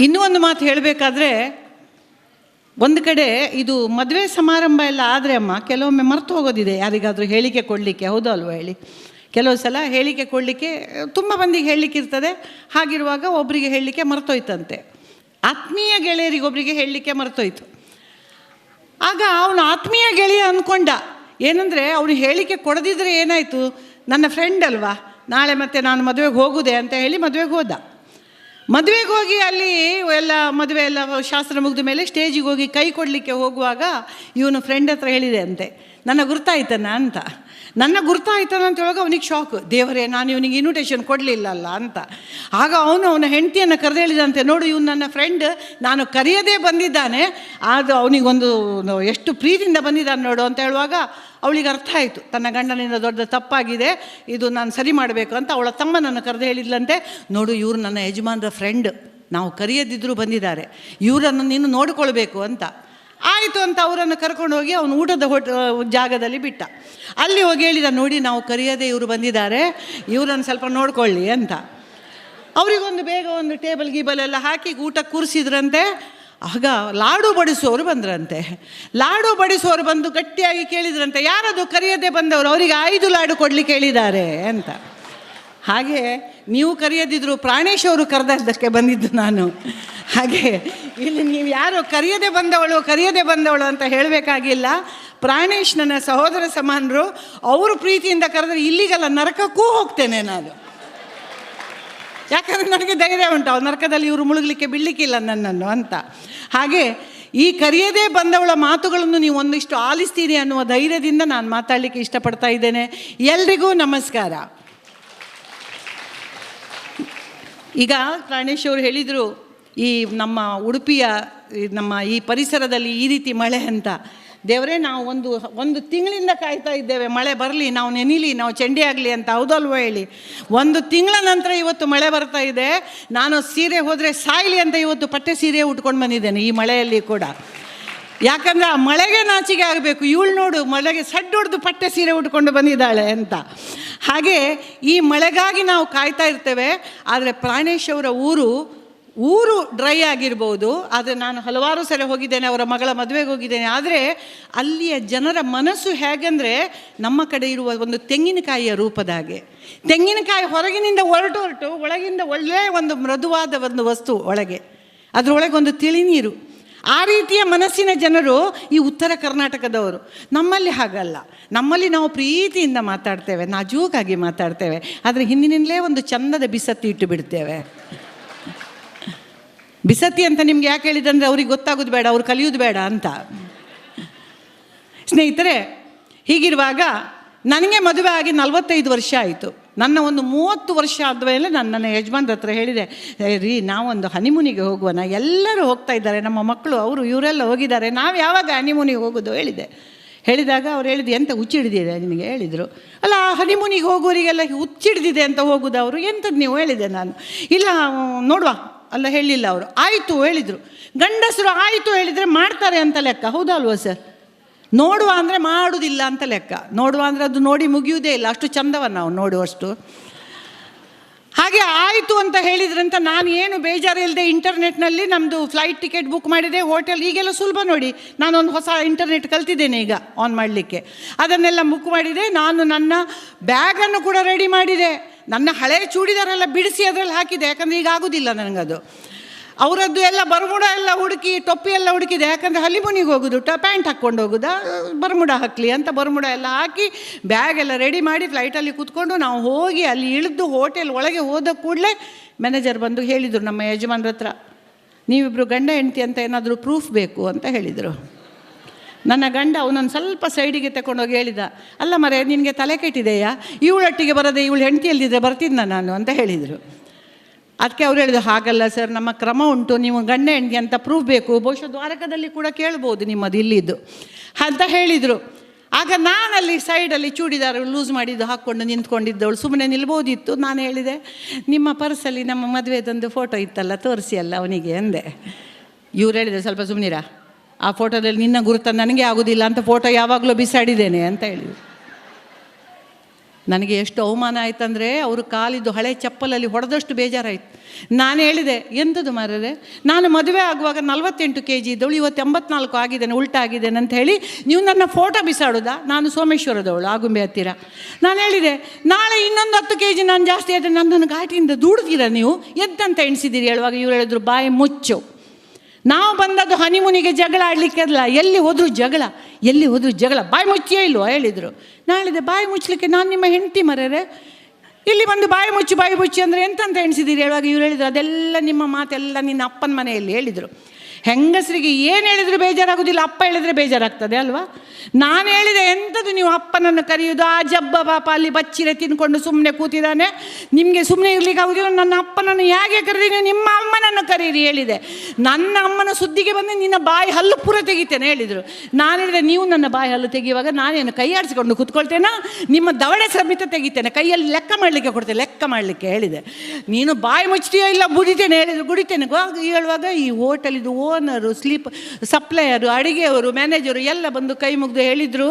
ಇನ್ನೂ ಒಂದು ಮಾತು ಹೇಳಬೇಕಾದ್ರೆ, ಒಂದು ಕಡೆ ಇದು ಮದುವೆ ಸಮಾರಂಭ ಎಲ್ಲ ಆದರೆ ಅಮ್ಮ ಕೆಲವೊಮ್ಮೆ ಮರೆತು ಹೋಗೋದಿದೆ ಯಾರಿಗಾದರೂ ಹೇಳಿಕೆ ಕೊಡಲಿಕ್ಕೆ, ಹೌದು ಅಲ್ವ ಹೇಳಿ? ಕೆಲವು ಸಲ ಹೇಳಿಕೆ ಕೊಡಲಿಕ್ಕೆ ತುಂಬ ಮಂದಿಗೆ ಹೇಳಲಿಕ್ಕೆ ಇರ್ತದೆ. ಹಾಗಿರುವಾಗ ಒಬ್ಬರಿಗೆ ಹೇಳಲಿಕ್ಕೆ ಮರ್ತೋಯ್ತಂತೆ. ಆತ್ಮೀಯ ಗೆಳೆಯರಿಗೊಬ್ಬರಿಗೆ ಹೇಳಲಿಕ್ಕೆ ಮರ್ತೋಯ್ತು. ಆಗ ಅವನು ಆತ್ಮೀಯ ಗೆಳೆಯ ಅಂದ್ಕೊಂಡ, ಏನಂದರೆ ಅವನು ಹೇಳಿಕೆ ಕೊಡದಿದ್ದರೆ ಏನಾಯಿತು, ನನ್ನ ಫ್ರೆಂಡ್ ಅಲ್ವಾ, ನಾಳೆ ಮತ್ತೆ ನಾನು ಮದುವೆಗೆ ಹೋಗುದೆ ಅಂತ ಹೇಳಿ ಮದುವೆಗೆ ಹೋದ. ಮದುವೆಗೆ ಹೋಗಿ ಅಲ್ಲಿ ಎಲ್ಲ ಮದುವೆ ಎಲ್ಲ ಶಾಸ್ತ್ರ ಮುಗಿದ ಮೇಲೆ ಸ್ಟೇಜಿಗೆ ಹೋಗಿ ಕೈ ಕೊಡಲಿಕ್ಕೆ ಹೋಗುವಾಗ ಇವನು ಫ್ರೆಂಡ್ ಹತ್ರ ಹೇಳಿದೆ ಅಂತೆ, ನನ್ನ ಗುರ್ತಾಯ್ತನ ಅಂತ. ನನ್ನ ಗುರ್ತಾಯ್ತನ ಅಂತ ಹೇಳುವಾಗ ಅವನಿಗೆ ಶಾಕು, ದೇವರೇ ನಾನು ಇವನಿಗೆ ಇನ್ವಿಟೇಷನ್ ಕೊಡಲಿಲ್ಲಲ್ಲ ಅಂತ. ಆಗ ಅವನ ಹೆಂಡತಿಯನ್ನು ಕರೆದು ಹೇಳಿದಂತೆ, ನೋಡು ಇವನು ನನ್ನ ಫ್ರೆಂಡ್, ನಾನು ಕರೆಯದೇ ಬಂದಿದ್ದಾನೆ, ಅದು ಅವನಿಗೊಂದು ಎಷ್ಟು ಪ್ರೀತಿಯಿಂದ ಬಂದಿದ್ದಾನೆ ನೋಡು ಅಂತ ಹೇಳುವಾಗ ಅವಳಿಗೆ ಅರ್ಥ ಆಯಿತು, ತನ್ನ ಗಂಡನಿಂದ ದೊಡ್ಡ ತಪ್ಪಾಗಿದೆ, ಇದು ನಾನು ಸರಿ ಮಾಡಬೇಕು ಅಂತ. ಅವಳ ತಮ್ಮನನ್ನು ಕರೆದು ಹೇಳಿದ್ಲಂತೆ, ನೋಡು ಇವರು ನನ್ನ ಯಜಮಾನರ ಫ್ರೆಂಡ್, ನಾವು ಕರೆಯದಿದ್ದರೂ ಬಂದಿದ್ದಾರೆ, ಇವರನ್ನು ನೀನು ನೋಡಿಕೊಳ್ಬೇಕು ಅಂತ. ಆಯಿತು ಅಂತ ಅವರನ್ನು ಕರ್ಕೊಂಡು ಹೋಗಿ ಅವನು ಊಟದ ಜಾಗದಲ್ಲಿ ಬಿಟ್ಟ. ಅಲ್ಲಿ ಹೋಗಿ ಹೇಳಿದ, ನೋಡಿ ನಾವು ಕರೆಯದೇ ಇವರು ಬಂದಿದ್ದಾರೆ, ಇವರನ್ನು ಸ್ವಲ್ಪ ನೋಡ್ಕೊಳ್ಳಿ ಅಂತ. ಅವರಿಗೊಂದು ಬೇಗ ಒಂದು ಟೇಬಲ್ ಗೀಬಲೆಲ್ಲ ಹಾಕಿ ಊಟ ಕೂರಿಸಿದ್ರಂತೆ. ಆಗ ಲಾಡು ಬಡಿಸೋರು ಬಂದ್ರಂತೆ. ಲಾಡು ಬಡಿಸೋರು ಬಂದು ಗಟ್ಟಿಯಾಗಿ ಕೇಳಿದ್ರಂತೆ, ಯಾರದು ಕರೆಯದೇ ಬಂದವರು, ಅವರಿಗೆ 5 ಲಾಡು ಕೊಡಲಿಕ್ಕೆ ಹೇಳಿದ್ದಾರೆ ಅಂತ. ಹಾಗೆ ನೀವು ಕರೆಯದಿದ್ರು ಪ್ರಾಣೇಶ್ ಅವರು ಕರೆದದ್ದಕ್ಕೆ ಬಂದಿದ್ದು ನಾನು. ಹಾಗೆ ಇಲ್ಲಿ ನೀವು ಯಾರು ಕರೆಯದೇ ಬಂದವಳು ಅಂತ ಹೇಳಬೇಕಾಗಿಲ್ಲ. ಪ್ರಾಣೇಶ್ ನನ್ನ ಸಹೋದರ ಸಮಾನರು, ಅವರು ಪ್ರೀತಿಯಿಂದ ಕರೆದ್ರೆ ಇಲ್ಲಿಗೆಲ್ಲ ನರಕಕ್ಕೂ ಹೋಗ್ತೇನೆ ನಾನು. ಯಾಕಂದರೆ ನನಗೆ ಧೈರ್ಯ ಉಂಟು, ಅವ್ರು ನರಕದಲ್ಲಿ ಇವರು ಮುಳುಗಲಿಕ್ಕೆ ಬಿಡಲಿಕ್ಕಿಲ್ಲ ನನ್ನನ್ನು ಅಂತ. ಹಾಗೆ ಈ ಕರೆಯದೇ ಬಂದವಳ ಮಾತುಗಳನ್ನು ನೀವು ಒಂದಿಷ್ಟು ಆಲಿಸ್ತೀರಿ ಅನ್ನುವ ಧೈರ್ಯದಿಂದ ನಾನು ಮಾತಾಡಲಿಕ್ಕೆ ಇಷ್ಟಪಡ್ತಾ ಇದ್ದೇನೆ. ಎಲ್ರಿಗೂ ನಮಸ್ಕಾರ. ಈಗ ಪ್ರಾಣೇಶ್ ಅವರು ಹೇಳಿದರು, ಈ ನಮ್ಮ ಉಡುಪಿಯ ನಮ್ಮ ಈ ಪರಿಸರದಲ್ಲಿ ಈ ರೀತಿ ಮಳೆ ಅಂತ. ದೇವರೇ, ನಾವು ಒಂದು ತಿಂಗಳಿಂದ ಕಾಯ್ತಾ ಇದ್ದೇವೆ ಮಳೆ ಬರಲಿ, ನಾವು ನೆನೀಲಿ, ನಾವು ಚಂಡಿ ಆಗಲಿ ಅಂತ, ಹೌದಲ್ವ ಹೇಳಿ? 1 ತಿಂಗಳ ನಂತರ ಇವತ್ತು ಮಳೆ ಬರ್ತಾ ಇದೆ. ನಾನು ಸೀರೆ ಹೋದರೆ ಸಾಯಲಿ ಅಂತ ಇವತ್ತು ಪಟ್ಟೆ ಸೀರೆ ಉಟ್ಕೊಂಡು ಬಂದಿದ್ದೇನೆ ಈ ಮಳೆಯಲ್ಲಿ ಕೂಡ. ಯಾಕಂದರೆ ಆ ಮಳೆಗೆ ನಾಚಿಕೆ ಆಗಬೇಕು, ಇವಳು ನೋಡು ಮಳೆಗೆ ಸಡ್ಡು ಹೊಡೆದು ಪಟ್ಟೆ ಸೀರೆ ಉಟ್ಕೊಂಡು ಬಂದಿದ್ದಾಳೆ ಅಂತ. ಹಾಗೆ ಈ ಮಳೆಗಾಗಿ ನಾವು ಕಾಯ್ತಾ ಇರ್ತೇವೆ. ಆದರೆ ಪ್ರಾಣೇಶ್ ಅವರ ಊರು ಡ್ರೈ ಆಗಿರ್ಬೋದು, ಆದರೆ ನಾನು ಹಲವಾರು ಸಲ ಹೋಗಿದ್ದೇನೆ, ಅವರ ಮಗಳ ಮದುವೆಗೆ ಹೋಗಿದ್ದೇನೆ. ಆದರೆ ಅಲ್ಲಿಯ ಜನರ ಮನಸ್ಸು ಹೇಗೆಂದರೆ, ನಮ್ಮ ಕಡೆ ಇರುವ ಒಂದು ತೆಂಗಿನಕಾಯಿಯ ರೂಪದ ಹಾಗೆ. ತೆಂಗಿನಕಾಯಿ ಹೊರಗಿನಿಂದ ಹೊರಟು ಒಳಗಿಂದ ಒಳ್ಳೆಯ ಒಂದು ಮೃದುವಾದ ಒಂದು ವಸ್ತು ಒಳಗೆ, ಅದರೊಳಗೆ ಒಂದು ತಿಳಿ ನೀರು. ಆ ರೀತಿಯ ಮನಸ್ಸಿನ ಜನರು ಈ ಉತ್ತರ ಕರ್ನಾಟಕದವರು. ನಮ್ಮಲ್ಲಿ ಹಾಗಲ್ಲ. ನಮ್ಮಲ್ಲಿ ನಾವು ಪ್ರೀತಿಯಿಂದ ಮಾತಾಡ್ತೇವೆ, ನಾಜೂಕಾಗಿ ಮಾತಾಡ್ತೇವೆ, ಆದರೆ ಹಿಂದಿನಿಂದಲೇ ಒಂದು ಚಂದದ ಬಿಸತ್ತಿ ಇಟ್ಟು ಬಿಡ್ತೇವೆ. ಬಿಸತ್ತಿ ಅಂತ ನಿಮ್ಗೆ ಯಾಕೆ ಹೇಳಿದಂದರೆ ಅವ್ರಿಗೆ ಗೊತ್ತಾಗೋದು ಬೇಡ, ಅವ್ರು ಕಲಿಯೋದು ಬೇಡ ಅಂತ. ಸ್ನೇಹಿತರೆ, ಹೀಗಿರುವಾಗ ನನಗೆ ಮದುವೆ ಆಗಿ 45 ವರ್ಷ ಆಯಿತು. ನನ್ನ ಒಂದು 30 ವರ್ಷ ಆದಮೇಲೆ ನಾನು ನನ್ನ ಯಜಮಾನ್ರ ಹತ್ರ ಹೇಳಿದೆ, ರೀ ನಾವೊಂದು ಹನಿಮೂನಿಗೆ ಹೋಗುವನ, ಎಲ್ಲರೂ ಹೋಗ್ತಾ ಇದ್ದಾರೆ, ನಮ್ಮ ಮಕ್ಕಳು ಅವರು ಇವರೆಲ್ಲ ಹೋಗಿದ್ದಾರೆ, ನಾವು ಯಾವಾಗ ಹನಿಮೂನಿಗೆ ಹೋಗೋದು ಹೇಳಿದಾಗ ಅವ್ರು ಹೇಳಿದ್ದು, ಎಂತ ಹುಚ್ಚಿಡ್ದಿದೆ ನಿನಗೆ ಹೇಳಿದರು. ಅಲ್ಲ, ಹನಿಮೂನಿಗೆ ಹೋಗೋರಿಗೆಲ್ಲ ಹುಚ್ಚಿಡ್ದಿದೆ ಅಂತ ಹೋಗೋದು ಅವರು, ಎಂಥದ್ದು ನೀವು ಹೇಳಿದೆ ನಾನು. ಇಲ್ಲ ನೋಡುವ ಅಲ್ಲ ಹೇಳಿಲ್ಲ ಅವರು. ಆಯಿತು ಹೇಳಿದರು. ಗಂಡಸರು ಆಯಿತು ಹೇಳಿದರೆ ಮಾಡ್ತಾರೆ ಅಂತ ಲೆಕ್ಕ, ಹೌದಲ್ವ ಸರ್? ನೋಡುವ ಅಂದರೆ ಮಾಡುವುದಿಲ್ಲ ಅಂತ ಲೆಕ್ಕ. ನೋಡುವ ಅಂದರೆ ಅದು ನೋಡಿ ಮುಗಿಯುವುದೇ ಇಲ್ಲ, ಅಷ್ಟು ಚಂದವ ನಾವು ನೋಡುವಷ್ಟು. ಹಾಗೆ ಆಯಿತು ಅಂತ ಹೇಳಿದ್ರಂತ ನಾನು ಏನು ಬೇಜಾರು ಇಲ್ಲದೆ ಇಂಟರ್ನೆಟ್ನಲ್ಲಿ ನಮ್ಮದು ಫ್ಲೈಟ್ ಟಿಕೆಟ್ ಬುಕ್ ಮಾಡಿದೆ, ಹೋಟೆಲ್, ಈಗೆಲ್ಲ ಸುಲಭ ನೋಡಿ. ನಾನೊಂದು ಹೊಸ ಇಂಟರ್ನೆಟ್ ಕಲ್ತಿದ್ದೇನೆ ಈಗ ಆನ್ ಮಾಡಲಿಕ್ಕೆ. ಅದನ್ನೆಲ್ಲ ಬುಕ್ ಮಾಡಿದೆ. ನಾನು ನನ್ನ ಬ್ಯಾಗನ್ನು ಕೂಡ ರೆಡಿ ಮಾಡಿದೆ. ನನ್ನ ಹಳೆಯ ಚೂಡಿದಾರೆಲ್ಲ ಬಿಡಿಸಿ ಅದರಲ್ಲಿ ಹಾಕಿದೆ, ಯಾಕಂದರೆ ಈಗ ಆಗೋದಿಲ್ಲ ನನಗದು. ಅವರದ್ದು ಎಲ್ಲ ಬರ್ಮುಡ ಎಲ್ಲ ಹುಡುಕಿ, ಟೊಪ್ಪಿ ಎಲ್ಲ ಹುಡುಕಿದೆ, ಯಾಕಂದರೆ ಹಲಿಮುನಿಗೆ ಹೋಗೋದು, ಪ್ಯಾಂಟ್ ಹಾಕ್ಕೊಂಡು ಹೋಗೋದಾ, ಬರ್ಮುಡ ಹಾಕಲಿ ಅಂತ ಬರ್ಮುಡ ಎಲ್ಲ ಹಾಕಿ ಬ್ಯಾಗ್ ಎಲ್ಲ ರೆಡಿ ಮಾಡಿ ಫ್ಲೈಟಲ್ಲಿ ಕೂತ್ಕೊಂಡು ನಾವು ಹೋಗಿ ಅಲ್ಲಿ ಇಳಿದು ಹೋಟೆಲ್ ಒಳಗೆ ಹೋದ ಕೂಡಲೇ ಮ್ಯಾನೇಜರ್ ಬಂದು ಹೇಳಿದರು ನಮ್ಮ ಯಜಮಾನ್ರ ಹತ್ರ, ನೀವಿಬ್ಬರು ಗಂಡ ಹೆಂಡತಿ ಅಂತ ಏನಾದರೂ ಪ್ರೂಫ್ ಬೇಕು ಅಂತ ಹೇಳಿದರು. ನನ್ನ ಗಂಡ ಅವನನ್ನು ಸ್ವಲ್ಪ ಸೈಡಿಗೆ ತಗೊಂಡೋಗಿ ಹೇಳಿದ, ಅಲ್ಲ ಮರೆ ನಿನಗೆ ತಲೆ ಕೆಟ್ಟಿದೆಯಾ, ಇವಳೊಟ್ಟಿಗೆ ಬರದೆ ಇವಳು ಹೆಂಡತಿಯಲ್ಲಿದ್ದರೆ ಬರ್ತಿದ್ದ ನಾನು ಅಂತ ಹೇಳಿದರು. ಅದಕ್ಕೆ ಅವ್ರು ಹೇಳಿದ್ರು, ಹಾಗಲ್ಲ ಸರ್, ನಮ್ಮ ಕ್ರಮ ಉಂಟು, ನೀವು ಗಂಡ ಹೆಂಡತಿ ಅಂತ ಪ್ರೂಫ್ ಬೇಕು, ಬಹುಶಃ ದ್ವಾರಕದಲ್ಲಿ ಕೂಡ ಕೇಳ್ಬೋದು ನಿಮ್ಮದು ಇಲ್ಲಿದ್ದು ಅಂತ ಹೇಳಿದರು. ಆಗ ನಾನಲ್ಲಿ ಸೈಡಲ್ಲಿ ಚೂಡಿದಾರ ಲೂಸ್ ಮಾಡಿದ್ದು ಹಾಕ್ಕೊಂಡು ನಿಂತ್ಕೊಂಡಿದ್ದವಳು ಸುಮ್ಮನೆ ನಿಲ್ಬೋದಿತ್ತು. ನಾನು ಹೇಳಿದೆ, ನಿಮ್ಮ ಪರ್ಸಲ್ಲಿ ನಮ್ಮ ಮದುವೆದೊಂದು ಫೋಟೋ ಇತ್ತಲ್ಲ, ತೋರಿಸಿ ಅಲ್ಲ ಅವನಿಗೆ ಅಂದೆ. ಇವ್ರು ಹೇಳಿದೆ, ಸ್ವಲ್ಪ ಸುಮ್ಮನಿರ, ಆ ಫೋಟೋದಲ್ಲಿ ನಿನ್ನ ಗುರುತ ನನಗೆ ಆಗೋದಿಲ್ಲ ಅಂತ ಫೋಟೋ ಯಾವಾಗಲೂ ಬಿಸಾಡಿದ್ದೇನೆ ಅಂತ ಹೇಳಿದ್ರು. ನನಗೆ ಎಷ್ಟು ಅವಮಾನ ಆಯ್ತಂದರೆ ಅವರು ಕಾಲಿದ್ದು ಹಳೆ ಚಪ್ಪಲಲ್ಲಿ ಹೊಡೆದಷ್ಟು ಬೇಜಾರಾಯಿತು. ನಾನು ಹೇಳಿದೆ, ಎಂಥದ್ದು ಮಾರರೆ, ನಾನು ಮದುವೆ ಆಗುವಾಗ 48 kg ಇದ್ದವಳು, ಇವತ್ತು 84 ಆಗಿದ್ದೇನೆ, ಉಲ್ಟಾಗಿದ್ದೇನೆ ಅಂತ ಹೇಳಿ ನೀವು ನನ್ನ ಫೋಟೋ ಬಿಸಾಡೋದಾ? ನಾನು ಸೋಮೇಶ್ವರದವಳು, ಆಗುಂಬೆ ಹತ್ತಿರ. ನಾನು ಹೇಳಿದೆ, ನಾಳೆ ಇನ್ನೊಂದು 10 kg ನಾನು ಜಾಸ್ತಿ ಆದರೆ ನನ್ನನ್ನು ಘಾಟಿಯಿಂದ ದೂಡ್ತೀರಾ ನೀವು? ಎಂತಂತ ಎಣಿಸಿದ್ದೀರಿ? ಹೇಳುವಾಗ ಇವ್ರು ಹೇಳಿದ್ರು, ಬಾಯಿ ಮುಚ್ಚು, ನಾವು ಬಂದದ್ದು ಹನಿಮೂನಿಗೆ ಜಗಳ ಆಡಲಿಕ್ಕೆಲ್ಲ, ಎಲ್ಲಿ ಹೋದರೂ ಜಗಳ, ಎಲ್ಲಿ ಹೋದರೂ ಜಗಳ, ಬಾಯಿ ಮುಚ್ಚಿಯೇ ಇಲ್ವೋ ಹೇಳಿದರು. ನಾನು ಹೇಳಿದೆ, ಬಾಯಿ ಮುಚ್ಚಲಿಕ್ಕೆ ನಾನು ನಿಮ್ಮ ಹೆಂಡತಿ ಮರ್ಯಾರೆ, ಇಲ್ಲಿ ಬಂದು ಬಾಯಿ ಮುಚ್ಚಿ ಅಂದರೆ ಎಂತಂತ ಎಣಿಸಿದ್ದೀರಿ? ಹೇಳುವಾಗ ಇವ್ರು ಹೇಳಿದರು, ಅದೆಲ್ಲ ನಿಮ್ಮ ಮಾತೆಲ್ಲ ನಿನ್ನ ಅಪ್ಪನ ಮನೆಯಲ್ಲಿ ಹೇಳಿದರು. ಹೆಂಗಸರಿಗೆ ಏನು ಹೇಳಿದ್ರು ಬೇಜಾರಾಗೋದಿಲ್ಲ, ಅಪ್ಪ ಹೇಳಿದ್ರೆ ಬೇಜಾರಾಗ್ತದೆ ಅಲ್ವಾ? ನಾನು ಹೇಳಿದೆ, ಎಂಥದ್ದು ನೀವು ಅಪ್ಪನನ್ನು ಕರೆಯೋದು? ಆ ಜಬ್ಬ ಪಾಪ ಅಲ್ಲಿ ಬಚ್ಚಿರೆ ತಿನ್ಕೊಂಡು ಸುಮ್ಮನೆ ಕೂತಿದ್ದಾನೆ, ನಿಮಗೆ ಸುಮ್ಮನೆ ಇರ್ಲಿಕ್ಕೆ ಆಗೋದಿಲ್ಲ, ನನ್ನ ಅಪ್ಪನನ್ನು ಹೇಗೆ ಕರೆದೀನಿ? ನಿಮ್ಮ ಅಮ್ಮನನ್ನು ಕರೀರಿ ಹೇಳಿದೆ. ನನ್ನ ಅಮ್ಮನ ಸುದ್ದಿಗೆ ಬಂದು ನಿನ್ನ ಬಾಯಿ ಹಲ್ಲು ಪೂರ ತೆಗಿತೇನೆ ಹೇಳಿದರು. ನಾನು ಹೇಳಿದೆ, ನೀವು ನನ್ನ ಬಾಯಿ ಹಲ್ಲು ತೆಗೆಯುವಾಗ ನಾನೇನು ಕೈ ಆಡಿಸ್ಕೊಂಡು ಕೂತ್ಕೊಳ್ತೇನಾ? ನಿಮ್ಮ ದವಡೆ ಸಮೇತ ತೆಗಿತೇನೆ, ಕೈಯಲ್ಲಿ ಲೆಕ್ಕ ಮಾಡಲಿಕ್ಕೆ ಕೊಡ್ತೇನೆ, ಲೆಕ್ಕ ಮಾಡಲಿಕ್ಕೆ ಹೇಳಿದೆ. ನೀನು ಬಾಯಿ ಮುಚ್ತೀಯೋ ಇಲ್ಲ ಬುಡಿತೇನೆ ಹೇಳಿದ್ರು, ಗುಡಿತೇನೆ. ಹೇಳುವಾಗ ಈ ಹೋಟೆಲಿದು ಓನರು, ಸಪ್ಲೈಯರು, ಅಡಿಗೆಯವರು, ಮ್ಯಾನೇಜರು ಎಲ್ಲ ಬಂದು ಕೈ ಮುಗಿದು ಹೇಳಿದರು,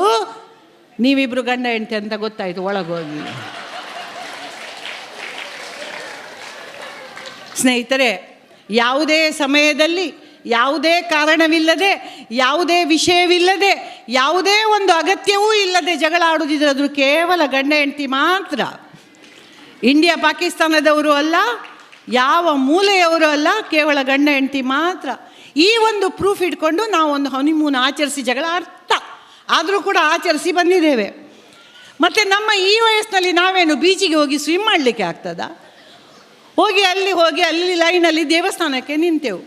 ನೀವಿಬ್ರು ಗಂಡ ಹೆಂಡತಿ ಅಂತ ಗೊತ್ತಾಯಿತು ಒಳಗೋಗಿ. ಸ್ನೇಹಿತರೆ, ಯಾವುದೇ ಸಮಯದಲ್ಲಿ, ಯಾವುದೇ ಕಾರಣವಿಲ್ಲದೆ, ಯಾವುದೇ ವಿಷಯವಿಲ್ಲದೆ, ಯಾವುದೇ ಒಂದು ಅಗತ್ಯವೂ ಇಲ್ಲದೆ ಜಗಳ ಆಡುವುದಿದ್ರೆ ಅದು ಕೇವಲ ಗಂಡ ಹೆಂಡತಿ ಮಾತ್ರ. ಇಂಡಿಯಾ ಪಾಕಿಸ್ತಾನದವರು ಅಲ್ಲ, ಯಾವ ಮೂಲೆಯವರು ಅಲ್ಲ, ಕೇವಲ ಗಂಡ ಹೆಂಡತಿ ಮಾತ್ರ. ಈ ಒಂದು ಪ್ರೂಫ್ ಇಟ್ಕೊಂಡು ನಾವು ಒಂದು ಹನಿಮೂನ್ ಆಚರಿಸಿ, ಜಗಳ ಅರ್ಥ ಆದರೂ ಕೂಡ ಆಚರಿಸಿ ಬಂದಿದ್ದೇವೆ. ಮತ್ತು ನಮ್ಮ ಈ ವಯಸ್ಸಿನಲ್ಲಿ ನಾವೇನು ಬೀಚಿಗೆ ಹೋಗಿ ಸ್ವಿಮ್ ಮಾಡಲಿಕ್ಕೆ ಆಗ್ತದಾ? ಹೋಗಿ ಅಲ್ಲಿ ಲೈನಲ್ಲಿ ದೇವಸ್ಥಾನಕ್ಕೆ ನಿಂತೆವು.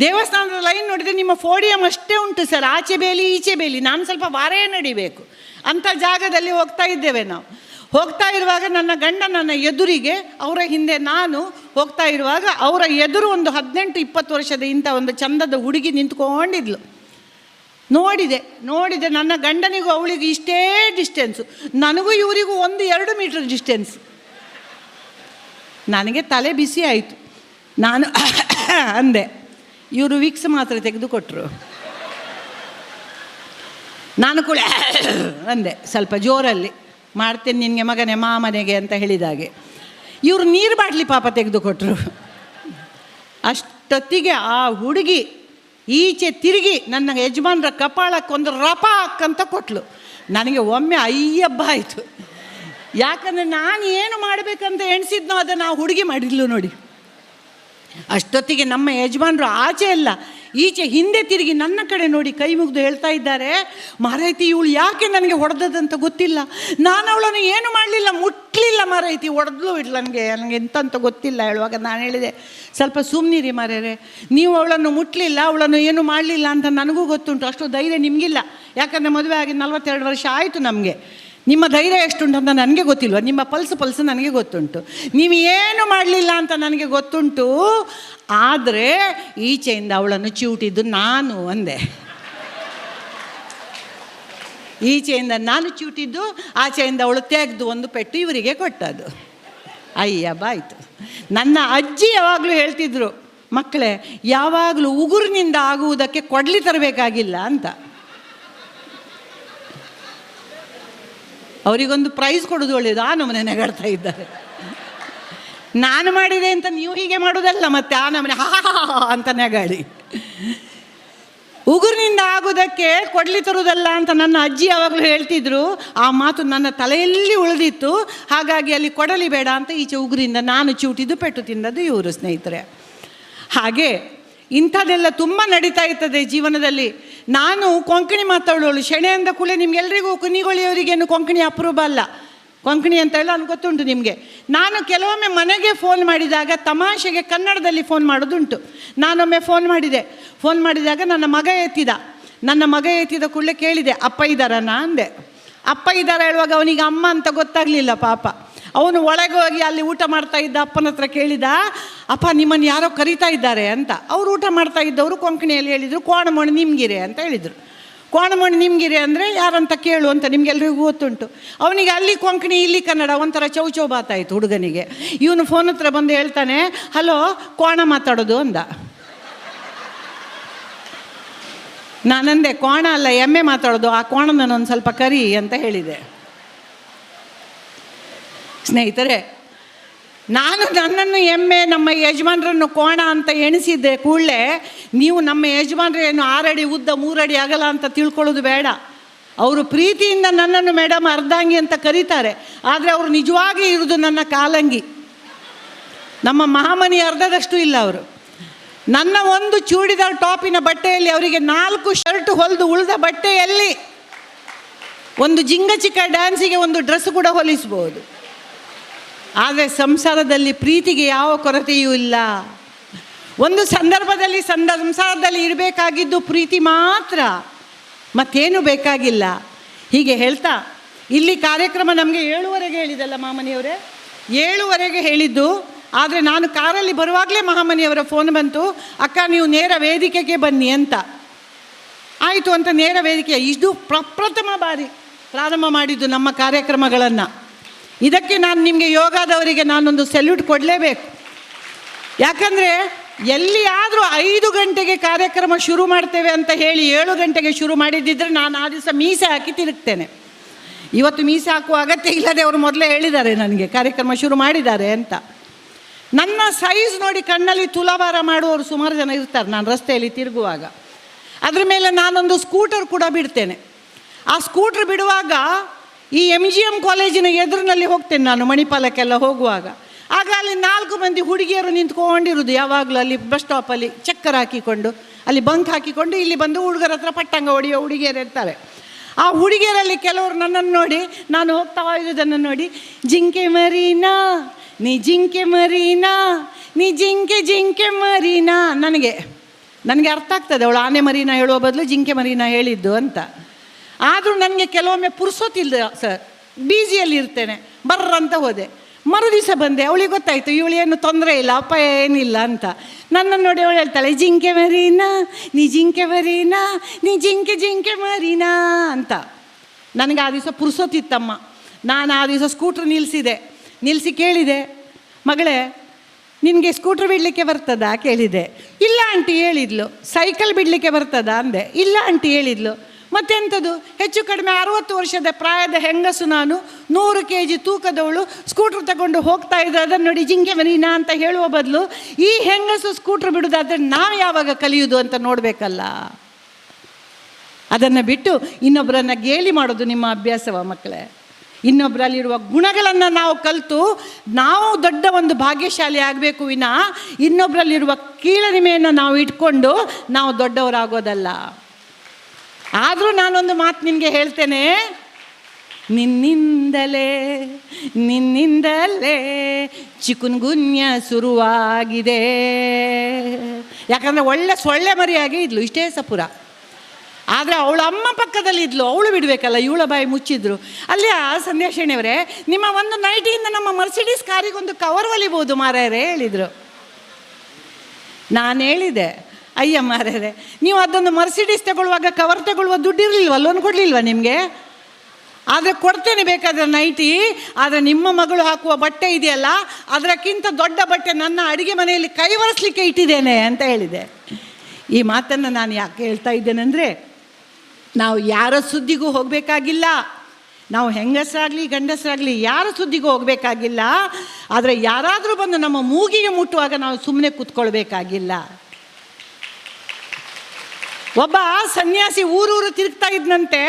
ದೇವಸ್ಥಾನದ ಲೈನ್ ನೋಡಿದರೆ ನಿಮ್ಮ ಫೋಡಿಯಂ ಅಷ್ಟೇ ಉಂಟು ಸರ್, ಆಚೆ ಬೇಲಿ ಈಚೆ ಬೇಲಿ. ನಾನು ಸ್ವಲ್ಪ ವಾರೇ ನಡಿಬೇಕು ಅಂಥ ಜಾಗದಲ್ಲಿ ಹೋಗ್ತಾ ಇದ್ದೇವೆ ನಾವು. ಹೋಗ್ತಾ ಇರುವಾಗ ನನ್ನ ಗಂಡ ನನ್ನ ಎದುರಿಗೆ, ಅವರ ಹಿಂದೆ ನಾನು ಹೋಗ್ತಾ ಇರುವಾಗ ಅವರ ಎದುರು ಒಂದು 18-20 ವರ್ಷದ ಇಂಥ ಒಂದು ಚಂದದ ಹುಡುಗಿ ನಿಂತ್ಕೊಂಡಿದ್ಲು. ನೋಡಿದೆ ನನ್ನ ಗಂಡನಿಗೂ ಅವಳಿಗೂ ಇಷ್ಟೇ ಡಿಸ್ಟೆನ್ಸು, ನನಗೂ ಇವರಿಗೂ 1-2 ಮೀಟರ್ ಡಿಸ್ಟೆನ್ಸ್. ನನಗೆ ತಲೆ ಬಿಸಿ ಆಯಿತು. ನಾನು ಅಂದೆ, ಇವರು ವಿಕ್ಸ್ ಮಾತ್ರ ತೆಗೆದುಕೊಟ್ರು. ನಾನು ಕೂಡ ಅಂದೆ ಸ್ವಲ್ಪ ಜೋರಲ್ಲಿ, ಮಾಡ್ತೇನೆ ನಿನಗೆ ಮಗನೇ ಮಾಮನೆಗೆ ಅಂತ ಹೇಳಿದಾಗೆ. ಇವರು ನೀರು ಬಾಟ್ಲಿ ಪಾಪ ತೆಗೆದುಕೊಟ್ರು. ಅಷ್ಟೊತ್ತಿಗೆ ಆ ಹುಡುಗಿ ಈಚೆ ತಿರುಗಿ ನನ್ನ ಯಜಮಾನ್ರ ಕಪಾಳಕ್ಕೊಂದು ರಪಾಕ್ ಅಂತ ಕೊಟ್ಲು. ನನಗೆ ಒಮ್ಮೆ ಅಯ್ಯಬ್ಬ ಆಯಿತು. ಯಾಕಂದರೆ ನಾನು ಏನು ಮಾಡಬೇಕಂತ ಎಣಿಸಿದ್ನೋ ಅದನ್ನು ಆ ಹುಡುಗಿ ಮಾಡಿದ್ಲು ನೋಡಿ. ಅಷ್ಟೊತ್ತಿಗೆ ನಮ್ಮ ಯಜಮಾನರು ಆಚೆ ಅಲ್ಲ ಈಚೆ ಹಿಂದೆ ತಿರುಗಿ ನನ್ನ ಕಡೆ ನೋಡಿ ಕೈ ಮುಗಿದು ಹೇಳ್ತಾ ಇದ್ದಾರೆ, ಮಾರೈತಿ ಇವಳು ಯಾಕೆ ನನಗೆ ಹೊಡೆದದಂತ ಗೊತ್ತಿಲ್ಲ, ನಾನು ಅವಳನ್ನು ಏನು ಮಾಡಲಿಲ್ಲ, ಮುಟ್ಲಿಲ್ಲ ಮಾರೈತಿ, ಹೊಡೆದ್ಲು ಇಡ್ಲು ನನಗೆ ಎಂತಂತ ಗೊತ್ತಿಲ್ಲ. ಹೇಳುವಾಗ ನಾನು ಹೇಳಿದೆ, ಸ್ವಲ್ಪ ಸುಮ್ಮನಿರಿ ಮಾರ್ಯಾರೆ, ನೀವು ಅವಳನ್ನು ಮುಟ್ಲಿಲ್ಲ, ಅವಳನ್ನು ಏನು ಮಾಡಲಿಲ್ಲ ಅಂತ ನನಗೂ ಗೊತ್ತುಂಟು, ಅಷ್ಟು ಧೈರ್ಯ ನಿಮಗಿಲ್ಲ. ಯಾಕಂದರೆ ಮದುವೆ ಆಗಿ 42 ವರ್ಷ ಆಯಿತು ನಮಗೆ. ನಿಮ್ಮ ಧೈರ್ಯ ಎಷ್ಟುಂಟು ಅಂತ ನನಗೆ ಗೊತ್ತಿಲ್ವ, ನಿಮ್ಮ ಪಲ್ಸು ನನಗೆ ಗೊತ್ತುಂಟು, ನೀವು ಏನು ಮಾಡಲಿಲ್ಲ ಅಂತ ನನಗೆ ಗೊತ್ತುಂಟು. ಆದರೆ ಈಚೆಯಿಂದ ಅವಳನ್ನು ಚಿವುಟಿದ್ದು ನಾನು ಅಂದೆ. ಈಚೆಯಿಂದ ನಾನು ಚಿವುಟಿದ್ದು, ಆಚೆಯಿಂದ ಅವಳು ತೆಗೆದು ಒಂದು ಪೆಟ್ಟು ಇವರಿಗೆ ಕೊಟ್ಟದ್ದು. ಅಯ್ಯ ಬಾಯ್ತು. ನನ್ನ ಅಜ್ಜಿ ಯಾವಾಗಲೂ ಹೇಳ್ತಿದ್ರು, ಮಕ್ಕಳೇ ಯಾವಾಗಲೂ ಉಗುರಿನಿಂದ ಆಗುವುದಕ್ಕೆ ಕೊಡಲಿ ತರಬೇಕಾಗಿಲ್ಲ ಅಂತ. ಅವರಿಗೊಂದು ಪ್ರೈಸ್ ಕೊಡೋದು ಒಳ್ಳೆಯದು, ಆ ನಮ್ಮನೆ ನೆಗಾಡ್ತಾ ಇದ್ದಾರೆ. ನಾನು ಮಾಡಿದೆ ಅಂತ ನೀವು ಹೀಗೆ ಮಾಡೋದಲ್ಲ, ಮತ್ತೆ ಆ ನಮ್ಮನೆ ಹಾ ಅಂತ ನೆಗಾಡಿ. ಉಗುರಿನಿಂದ ಆಗೋದಕ್ಕೆ ಕೊಡಲಿ ತರುವುದಲ್ಲ ಅಂತ ನನ್ನ ಅಜ್ಜಿ ಯಾವಾಗಲೂ ಹೇಳ್ತಿದ್ರು. ಆ ಮಾತು ನನ್ನ ತಲೆಯಲ್ಲಿ ಉಳಿದಿತ್ತು. ಹಾಗಾಗಿ ಅಲ್ಲಿ ಕೊಡಲಿ ಬೇಡ ಅಂತ ಈಚೆ ಉಗುರಿಂದ ನಾನು ಚಿವುಟಿದ್ದು ಪೆಟ್ಟು ತಿಂದದ್ದು ಇವರು. ಸ್ನೇಹಿತರೆ, ಹಾಗೆ ಇಂಥದ್ದೆಲ್ಲ ತುಂಬ ನಡೀತಾ ಇರ್ತದೆ ಜೀವನದಲ್ಲಿ. ನಾನು ಕೊಂಕಣಿ ಮಾತಾಡೋಳು, ಶೆಣೆ ಅಂದ ಕೂಡಲೇ ನಿಮಗೆಲ್ಲರಿಗೂ ಕುನಿಗೊಳಿಯವರಿಗೇನು ಕೊಂಕಣಿ ಅಪರೂಪ ಅಲ್ಲ. ಕೊಂಕಣಿ ಅಂತ ಎಲ್ಲ ನನಗೆ ಗೊತ್ತುಂಟು ನಿಮಗೆ. ನಾನು ಕೆಲವೊಮ್ಮೆ ಮನೆಗೆ ಫೋನ್ ಮಾಡಿದಾಗ ತಮಾಷೆಗೆ ಕನ್ನಡದಲ್ಲಿ ಫೋನ್ ಮಾಡೋದುಂಟು. ನಾನೊಮ್ಮೆ ಫೋನ್ ಮಾಡಿದಾಗ ನನ್ನ ಮಗ ಎತ್ತಿದ ಕೂಡಲೇ ಕೇಳಿದೆ, ಅಪ್ಪ ಇದ್ದಾರಣ್ಣ ಅಂದೆ. ಅಪ್ಪ ಇದ್ದಾರೆ ಹೇಳುವಾಗ ಅವನಿಗೆ ಅಮ್ಮ ಅಂತ ಗೊತ್ತಾಗಲಿಲ್ಲ ಪಾಪ. ಅವನು ಒಳಗೆ ಹೋಗಿ ಅಲ್ಲಿ ಊಟ ಮಾಡ್ತಾ ಇದ್ದ ಅಪ್ಪನ ಹತ್ರ ಕೇಳಿದ, ಅಪ್ಪ ನಿಮ್ಮನ್ನು ಯಾರೋ ಕರೀತಾ ಇದ್ದಾರೆ ಅಂತ. ಅವರು ಊಟ ಮಾಡ್ತಾ ಇದ್ದವರು ಕೊಂಕಣಿಯಲ್ಲಿ ಹೇಳಿದರು, ಕೋಣಮೋಣಿ ನಿಮ್ಗಿರೆ ಅಂತ ಹೇಳಿದರು. ಕೋಣಮೋಣಿ ನಿಮ್ಗಿರೆ ಅಂದರೆ ಯಾರಂತ ಕೇಳು ಅಂತ ನಿಮಗೆಲ್ರಿಗೂ ಗೊತ್ತುಂಟು. ಅವನಿಗೆ ಅಲ್ಲಿ ಕೊಂಕಣಿ ಇಲ್ಲಿ ಕನ್ನಡ ಒಂಥರ ಚೌಚೌಬಾತಾಯಿತು ಹುಡುಗನಿಗೆ. ಇವನು ಫೋನ್ ಹತ್ರ ಬಂದು ಹೇಳ್ತಾನೆ, ಹಲೋ ಕೋಣ ಮಾತಾಡೋದು ಅಂದ. ನಾನಂದೆ, ಕೋಣ ಅಲ್ಲ ಎಮ್ಮೆ ಮಾತಾಡೋದು, ಆ ಕೋಣನನ್ನು ಒಂದು ಸ್ವಲ್ಪ ಕರಿ ಅಂತ ಹೇಳಿದೆ. ಸ್ನೇಹಿತರೆ, ನಾನು ನನ್ನನ್ನು ಎಮ್ಮೆ ನಮ್ಮ ಯಜಮಾನರನ್ನು ಕೋಣ ಅಂತ ಎಣಿಸಿದ್ದೆ ಕೂಡಲೇ ನೀವು ನಮ್ಮ ಯಜಮಾನ್ರು ಏನು 6 ಅಡಿ ಉದ್ದ 3 ಅಡಿ ಅಗಲ ಅಂತ ತಿಳ್ಕೊಳ್ಳೋದು ಬೇಡ. ಅವರು ಪ್ರೀತಿಯಿಂದ ನನ್ನನ್ನು ಮೇಡಮ್ ಅರ್ಧಾಂಗಿ ಅಂತ ಕರೀತಾರೆ, ಆದರೆ ಅವರು ನಿಜವಾಗಿ ಇರೋದು ನನ್ನ ಕಾಲಂಗಿ. ನಮ್ಮ ಮಹಾಮನಿ ಅರ್ಧದಷ್ಟು ಇಲ್ಲ ಅವರು. ನನ್ನ ಒಂದು ಚೂಡಿದಾರ್ ಟಾಪಿನ ಬಟ್ಟೆಯಲ್ಲಿ ಅವರಿಗೆ 4 ಶರ್ಟ್ ಹೊಲಿದು ಉಳಿದ ಬಟ್ಟೆಯಲ್ಲಿ ಒಂದು ಜಿಂಗಚಿಕ್ಕ ಡ್ಯಾನ್ಸಿಗೆ ಒಂದು ಡ್ರೆಸ್ ಕೂಡ ಹೊಲಿಸ್ಬೋದು. ಆದರೆ ಸಂಸಾರದಲ್ಲಿ ಪ್ರೀತಿಗೆ ಯಾವ ಕೊರತೆಯೂ ಇಲ್ಲ. ಒಂದು ಸಂದರ್ಭದಲ್ಲಿ ಸಂಸಾರದಲ್ಲಿ ಇರಬೇಕಾಗಿದ್ದು ಪ್ರೀತಿ ಮಾತ್ರ, ಮತ್ತೇನು ಬೇಕಾಗಿಲ್ಲ. ಹೀಗೆ ಹೇಳ್ತಾ ಇಲ್ಲಿ ಕಾರ್ಯಕ್ರಮ ನಮಗೆ 7:15 ಹೇಳಿದಲ್ಲ ಮಾಮನಿಯವರೇ, 7:15 ಹೇಳಿದ್ದು. ಆದರೆ ನಾನು ಕಾರಲ್ಲಿ ಬರುವಾಗಲೇ ಮಹಾಮನಿಯವರ ಫೋನ್ ಬಂತು, ಅಕ್ಕ ನೀವು ನೇರ ವೇದಿಕೆಗೆ ಬನ್ನಿ ಅಂತ. ಆಯಿತು ಅಂತ ನೇರ ವೇದಿಕೆ. ಇದು ಪ್ರಪ್ರಥಮ ಬಾರಿ ಪ್ರಾರಂಭ ಮಾಡಿದ್ದು ನಮ್ಮ ಕಾರ್ಯಕ್ರಮಗಳನ್ನು. ಇದಕ್ಕೆ ನಾನು ನಿಮಗೆ ಯೋಗದವರಿಗೆ ನಾನೊಂದು ಸೆಲ್ಯೂಟ್ ಕೊಡಲೇಬೇಕು. ಯಾಕಂದರೆ ಎಲ್ಲಿಯಾದರೂ 5 ಗಂಟೆಗೆ ಕಾರ್ಯಕ್ರಮ ಶುರು ಮಾಡ್ತೇವೆ ಅಂತ ಹೇಳಿ 7 ಗಂಟೆಗೆ ಶುರು ಮಾಡಿದ್ದಿದ್ರೆ ನಾನು ಆ ದಿವಸ ಮೀಸೆ ಹಾಕಿ ತಿರುಗ್ತೇನೆ. ಇವತ್ತು ಮೀಸೆ ಹಾಕುವ ಅಗತ್ಯ ಇಲ್ಲದೆ ಅವರು ಮೊದಲೇ ಹೇಳಿದ್ದಾರೆ ನನಗೆ ಕಾರ್ಯಕ್ರಮ ಶುರು ಮಾಡಿದ್ದಾರೆ ಅಂತ. ನನ್ನ ಸೈಜ್ ನೋಡಿ ಕಣ್ಣಲ್ಲಿ ತುಲಾಭಾರ ಮಾಡುವವರು ಸುಮಾರು ಜನ ಇರ್ತಾರೆ ನಾನು ರಸ್ತೆಯಲ್ಲಿ ತಿರುಗುವಾಗ. ಅದ್ರ ಮೇಲೆ ನಾನೊಂದು ಸ್ಕೂಟರ್ ಕೂಡ ಬಿಡ್ತೇನೆ. ಆ ಸ್ಕೂಟ್ರ್ ಬಿಡುವಾಗ ಈ MGM ಕಾಲೇಜಿನ ಎದುರಿನಲ್ಲಿ ಹೋಗ್ತೇನೆ ನಾನು ಮಣಿಪಾಲಕ್ಕೆಲ್ಲ ಹೋಗುವಾಗ. ಆಗ ಅಲ್ಲಿ 4 ಮಂದಿ ಹುಡುಗಿಯರು ನಿಂತ್ಕೊಂಡಿರೋದು ಯಾವಾಗಲೂ ಅಲ್ಲಿ ಬಸ್ ಸ್ಟಾಪಲ್ಲಿ ಚಕ್ಕರ್ ಹಾಕಿಕೊಂಡು, ಅಲ್ಲಿ ಬಂಕ್ ಹಾಕಿಕೊಂಡು ಇಲ್ಲಿ ಬಂದು ಹುಡುಗರ ಹತ್ರ ಪಟ್ಟಂಗ ಹೊಡೆಯೋ ಹುಡುಗಿಯರು ಇರ್ತಾರೆ. ಆ ಹುಡುಗಿಯರಲ್ಲಿ ಕೆಲವರು ನನ್ನನ್ನು ನೋಡಿ, ನಾನು ಹೋಗ್ತಾ ಇರೋದನ್ನು ನೋಡಿ, ಜಿಂಕೆ ಮರೀನಾ ನೀ ಜಿಂಕೆ ಮರೀನಾ ನೀ ಜಿಂಕೆ ಮರೀನಾ. ನನಗೆ ಅರ್ಥ ಆಗ್ತದೆ ಅವಳು ಆನೆ ಮರೀನಾ ಹೇಳುವ ಬದಲು ಜಿಂಕೆ ಮರೀನಾ ಹೇಳಿದ್ದು ಅಂತ. ಆದರೂ ನನಗೆ ಕೆಲವೊಮ್ಮೆ ಪುರ್ಸೋತಿಲ್ಲ ಸರ್, ಬೀಜಿಯಲ್ಲಿ ಇರ್ತೇನೆ, ಬರ್ರಂತ ಹೋದೆ. ಮರುದಿವಸ ಬಂದೆ, ಅವಳಿಗೆ ಗೊತ್ತಾಯಿತು ಇವಳು ಏನು ತೊಂದರೆ ಇಲ್ಲ, ಅಪಾಯ ಏನಿಲ್ಲ ಅಂತ. ನನ್ನನ್ನು ನೋಡಿ ಅವಳು ಹೇಳ್ತಾಳೆ, ಜಿಂಕೆ ಮರೀನಾ ನೀ ಜಿಂಕೆ ಮರೀನಾ ನೀ ಜಿಂಕೆ ಮರೀನಾ ಅಂತ. ನನಗೆ ಆ ದಿವಸ ಪುರ್ಸೋತಿತ್ತಮ್ಮ. ನಾನು ಆ ದಿವಸ ಸ್ಕೂಟ್ರ್ ನಿಲ್ಲಿಸಿ ಕೇಳಿದೆ, ಮಗಳೇ ನಿನಗೆ ಸ್ಕೂಟ್ರ್ ಬಿಡಲಿಕ್ಕೆ ಬರ್ತದಾ ಕೇಳಿದೆ. ಇಲ್ಲ ಆಂಟಿ ಹೇಳಿದ್ಲು. ಸೈಕಲ್ ಬಿಡಲಿಕ್ಕೆ ಬರ್ತದಾ ಅಂದೆ. ಇಲ್ಲ ಆಂಟಿ ಹೇಳಿದ್ಲು. ಮತ್ತೆಂಥದ್ದು, ಹೆಚ್ಚು ಕಡಿಮೆ 60 ವರ್ಷದ ಪ್ರಾಯದ ಹೆಂಗಸು ನಾನು, 100 kg ತೂಕದವಳು, ಸ್ಕೂಟ್ರ್ ತಗೊಂಡು ಹೋಗ್ತಾ ಇದ್ದರೆ ಅದನ್ನು ನೋಡಿ ಜಿಂಕೆ ಮರೀನಾ ಅಂತ ಹೇಳುವ ಬದಲು ಈ ಹೆಂಗಸು ಸ್ಕೂಟ್ರ್ ಬಿಡೋದಾದರೆ ನಾವು ಯಾವಾಗ ಕಲಿಯೋದು ಅಂತ ನೋಡಬೇಕಲ್ಲ. ಅದನ್ನು ಬಿಟ್ಟು ಇನ್ನೊಬ್ಬರನ್ನು ಗೇಲಿ ಮಾಡೋದು ನಿಮ್ಮ ಅಭ್ಯಾಸವ ಮಕ್ಕಳೇ. ಇನ್ನೊಬ್ಬರಲ್ಲಿರುವ ಗುಣಗಳನ್ನು ನಾವು ಕಲಿತು ನಾವು ದೊಡ್ಡ ಒಂದು ಭಾಗ್ಯಶಾಲಿ ಆಗಬೇಕು ವಿನಃ ಇನ್ನೊಬ್ಬರಲ್ಲಿರುವ ಕೀಳರಿಮೆಯನ್ನು ನಾವು ಇಟ್ಕೊಂಡು ನಾವು ದೊಡ್ಡವರಾಗೋದಲ್ಲ. ಆದರೂ ನಾನೊಂದು ಮಾತು ನಿನಗೆ ಹೇಳ್ತೇನೆ, ನಿನ್ನಿಂದಲೇ ಚಿಕುನ್ಗುನ್ಯ ಶುರುವಾಗಿದೆ. ಯಾಕಂದರೆ ಒಳ್ಳೆ ಸೊಳ್ಳೆ ಮರಿಯಾಗಿ ಇದ್ಲು ಇಷ್ಟೇ ಸಪುರ. ಆದರೆ ಅವಳ ಅಮ್ಮ ಪಕ್ಕದಲ್ಲಿದ್ಲು, ಅವಳು ಬಿಡಬೇಕಲ್ಲ, ಇವಳ ಬಾಯಿ ಮುಚ್ಚಿದ್ರು. ಅಲ್ಲಿ ಸಂಧ್ಯಾಶೇಣಿಯವರೇ, ನಿಮ್ಮ ಒಂದು ನೈಟಿಯಿಂದ ನಮ್ಮ ಮರ್ಸಿಡೀಸ್ ಕಾರಿಗೊಂದು ಕವರ್ ಹೊಲಿಬೋದು ಮಾರಾಯರೇ ಹೇಳಿದರು. ನಾನು ಹೇಳಿದೆ, ಅಯ್ಯ ಮಾರಾಯರೇ, ನೀವು ಅದೊಂದು ಮರ್ಸಿಡೀಸ್ ತಗೊಳ್ಳುವಾಗ ಕವರ್ ತಗೊಳ್ಳುವ ದುಡ್ಡು ಇರಲಿಲ್ವ, ಲೋನ್ ಕೊಡಲಿಲ್ವ ನಿಮಗೆ? ಆದರೆ ಕೊಡ್ತೇನೆ ಬೇಕಾದರೆ ನೈಟಿ. ಆದರೆ ನಿಮ್ಮ ಮಗಳು ಹಾಕುವ ಬಟ್ಟೆ ಇದೆಯಲ್ಲ, ಅದಕ್ಕಿಂತ ದೊಡ್ಡ ಬಟ್ಟೆ ನನ್ನ ಅಡುಗೆ ಮನೆಯಲ್ಲಿ ಕೈವರಿಸಲಿಕ್ಕೆ ಇಟ್ಟಿದ್ದೇನೆ ಅಂತ ಹೇಳಿದೆ. ಈ ಮಾತನ್ನು ನಾನು ಯಾಕೆ ಹೇಳ್ತಾ ಇದ್ದೇನೆಂದರೆ, ನಾವು ಯಾರ ಸುದ್ದಿಗೂ ಹೋಗಬೇಕಾಗಿಲ್ಲ. ನಾವು ಹೆಂಗಸರಾಗಲಿ ಗಂಡಸರಾಗಲಿ ಯಾರ ಸುದ್ದಿಗೂ ಹೋಗಬೇಕಾಗಿಲ್ಲ. ಆದರೆ ಯಾರಾದರೂ ಬಂದು ನಮ್ಮ ಮೂಗಿಗೆ ಮುಟ್ಟುವಾಗ ನಾವು ಸುಮ್ಮನೆ ಕೂತ್ಕೊಳ್ಬೇಕಾಗಿಲ್ಲ. ಒಬ್ಬ ಸನ್ಯಾಸಿ ಊರೂರು ತಿರುಗ್ತಾ ಇದ್ದಂತೆ.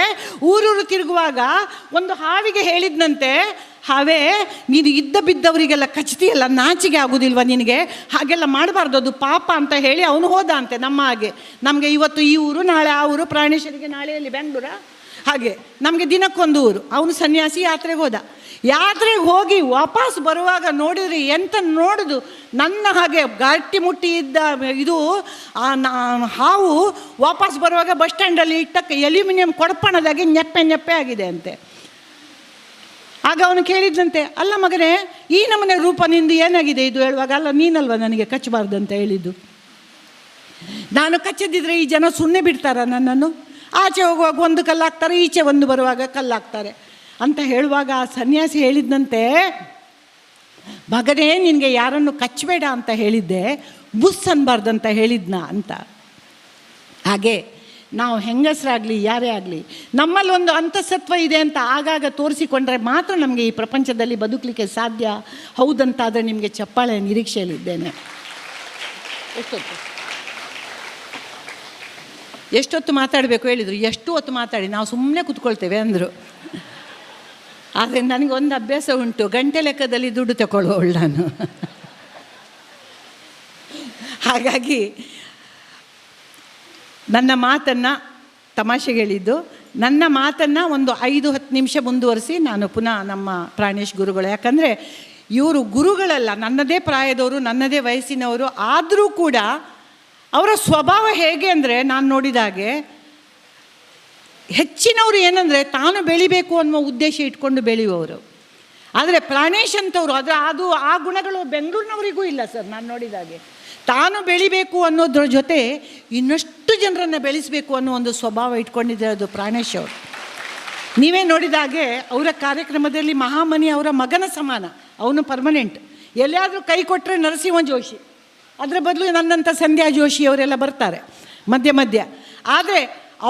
ಊರೂರು ತಿರುಗುವಾಗ ಒಂದು ಹಾವಿಗೆ ಹೇಳಿದ್ನಂತೆ, ಹಾವೇ ನೀನು ಇದ್ದ ಬಿದ್ದವರಿಗೆಲ್ಲ ಕಚ್ತಿಯಲ್ಲ, ನಾಚಿಗೆ ಆಗೋದಿಲ್ವ ನಿನಗೆ? ಹಾಗೆಲ್ಲ ಮಾಡಬಾರ್ದು, ಅದು ಪಾಪ ಅಂತ ಹೇಳಿ ಅವನು ಹೋದ ಅಂತೆ. ನಮ್ಮ ಹಾಗೆ ನಮಗೆ ಇವತ್ತು ಈ ಊರು, ನಾಳೆ ಆ ಊರು, ಪ್ರಾಣೇಶ್ವರಿಗೆ ನಾಳೆಯಲ್ಲಿ ಬೆಂಗಳೂರ, ಹಾಗೆ ನಮಗೆ ದಿನಕ್ಕೊಂದು ಊರು. ಅವನು ಸನ್ಯಾಸಿ ಯಾತ್ರೆಗೆ ಹೋದ. ಯಾತ್ರೆಗೆ ಹೋಗಿ ವಾಪಸ್ ಬರುವಾಗ ನೋಡಿದರೆ ಎಂತ ನೋಡೋದು, ನನ್ನ ಹಾಗೆ ಗಟ್ಟಿ ಮುಟ್ಟಿ ಇದ್ದ ಇದು ಹಾವು ವಾಪಸ್ ಬರುವಾಗ ಬಸ್ ಸ್ಟ್ಯಾಂಡಲ್ಲಿ ಇಟ್ಟಕ್ಕೆ ಅಲ್ಯೂಮಿನಿಯಂ ಕೊಡಪಣದಾಗೆ ನೆಪ್ಪೆ ಆಗಿದೆ ಅಂತೆ. ಆಗ ಅವನು ಕೇಳಿದ್ದಂತೆ, ಅಲ್ಲ ಮಗನೇ, ಈ ನಮ್ಮನೆ ರೂಪ ನಿಂದು ಏನಾಗಿದೆ ಇದು ಹೇಳುವಾಗ, ಅಲ್ಲ ನೀನಲ್ವ ನನಗೆ ಕಚ್ಚಬಾರ್ದು ಅಂತ ಹೇಳಿದ್ದು. ನಾನು ಕಚ್ಚದಿದ್ರೆ ಈ ಜನ ಸುಮ್ಮನೆ ಬಿಡ್ತಾರ ನನ್ನನ್ನು? ಆಚೆ ಹೋಗುವಾಗ ಒಂದು ಕಲ್ಲಾಕ್ತಾರೆ, ಈಚೆ ಒಂದು ಬರುವಾಗ ಕಲ್ಲಾಕ್ತಾರೆ ಅಂತ ಹೇಳುವಾಗ ಆ ಸನ್ಯಾಸಿ ಹೇಳಿದ್ದಂತೆ, ಮಗನೇ ನಿನಗೆ ಯಾರನ್ನು ಕಚ್ಚಬೇಡ ಅಂತ ಹೇಳಿದ್ದೆ, ಬುಸ್ ಅನ್ಬಾರ್ದಂತ ಹೇಳಿದ್ನ ಅಂತ. ಹಾಗೆ ನಾವು ಹೆಂಗಸರಾಗಲಿ ಯಾರೇ ಆಗಲಿ ನಮ್ಮಲ್ಲಿ ಒಂದು ಅಂತಸತ್ವ ಇದೆ ಅಂತ ಆಗಾಗ ತೋರಿಸಿಕೊಂಡ್ರೆ ಮಾತ್ರ ನಮಗೆ ಈ ಪ್ರಪಂಚದಲ್ಲಿ ಬದುಕಲಿಕ್ಕೆ ಸಾಧ್ಯ. ಹೌದಂತಾದರೆ ನಿಮಗೆ ಚಪ್ಪಾಳೆ ನಿರೀಕ್ಷೆಯಲ್ಲಿದ್ದೇನೆ. ಎಷ್ಟೊತ್ತು ಮಾತಾಡಬೇಕು ಹೇಳಿದರು. ಎಷ್ಟು ಹೊತ್ತು ಮಾತಾಡಿ, ನಾವು ಸುಮ್ಮನೆ ಕೂತ್ಕೊಳ್ತೇವೆ ಅಂದರು. ಆದರೆ ನನಗೊಂದು ಅಭ್ಯಾಸ ಉಂಟು, ಗಂಟೆ ಲೆಕ್ಕದಲ್ಲಿ ದುಡ್ಡು ತಗೊಳ್ಳೋಳು ನಾನು. ಹಾಗಾಗಿ ನನ್ನ ಮಾತನ್ನು ತಮಾಷೆಗೆ ಹೇಳಿದ್ದು, ನನ್ನ ಮಾತನ್ನು ಒಂದು 5-10 ನಿಮಿಷ ಮುಂದುವರಿಸಿ ನಾನು ಪುನಃ ನಮ್ಮ ಪ್ರಾಣೇಶ್ ಗುರುಗಳು, ಯಾಕಂದರೆ ಇವರು ಗುರುಗಳಲ್ಲ, ನನ್ನದೇ ಪ್ರಾಯದವರು, ನನ್ನದೇ ವಯಸ್ಸಿನವರು, ಆದರೂ ಕೂಡ ಅವರ ಸ್ವಭಾವ ಹೇಗೆ ಅಂದರೆ ನಾನು ನೋಡಿದಾಗೆ ಹೆಚ್ಚಿನವರು ಏನಂದರೆ ತಾನು ಬೆಳಿಬೇಕು ಅನ್ನೋ ಉದ್ದೇಶ ಇಟ್ಕೊಂಡು ಬೆಳೆಯುವವರು. ಆದರೆ ಪ್ರಾಣೇಶ್ ಅಂತವರು ಅದು ಆ ಗುಣಗಳು ಬೆಂಗಳೂರಿನವರಿಗೂ ಇಲ್ಲ ಸರ್. ನಾನು ನೋಡಿದಾಗೆ ತಾನು ಬೆಳಿಬೇಕು ಅನ್ನೋದ್ರ ಜೊತೆ ಇನ್ನಷ್ಟು ಜನರನ್ನು ಬೆಳೆಸಬೇಕು ಅನ್ನೋ ಒಂದು ಸ್ವಭಾವ ಇಟ್ಕೊಂಡಿದ್ದಾರೆ ಅದು ಪ್ರಾಣೇಶ್ ಅವರು. ನೀವೇ ನೋಡಿದಾಗೆ ಅವರ ಕಾರ್ಯಕ್ರಮದಲ್ಲಿ ಮಹಾಮನಿ ಅವರ ಮಗನ ಸಮಾನ, ಅವನು ಪರ್ಮನೆಂಟ್. ಎಲ್ಲಿಯಾದರೂ ಕೈ ಕೊಟ್ಟರೆ ನರಸಿಂಹ ಜೋಶಿ, ಅದರ ಬದಲು ನನ್ನಂಥ ಸಂಧ್ಯಾ ಜೋಶಿ ಅವರೆಲ್ಲ ಬರ್ತಾರೆ ಮಧ್ಯ ಮಧ್ಯ. ಆದರೆ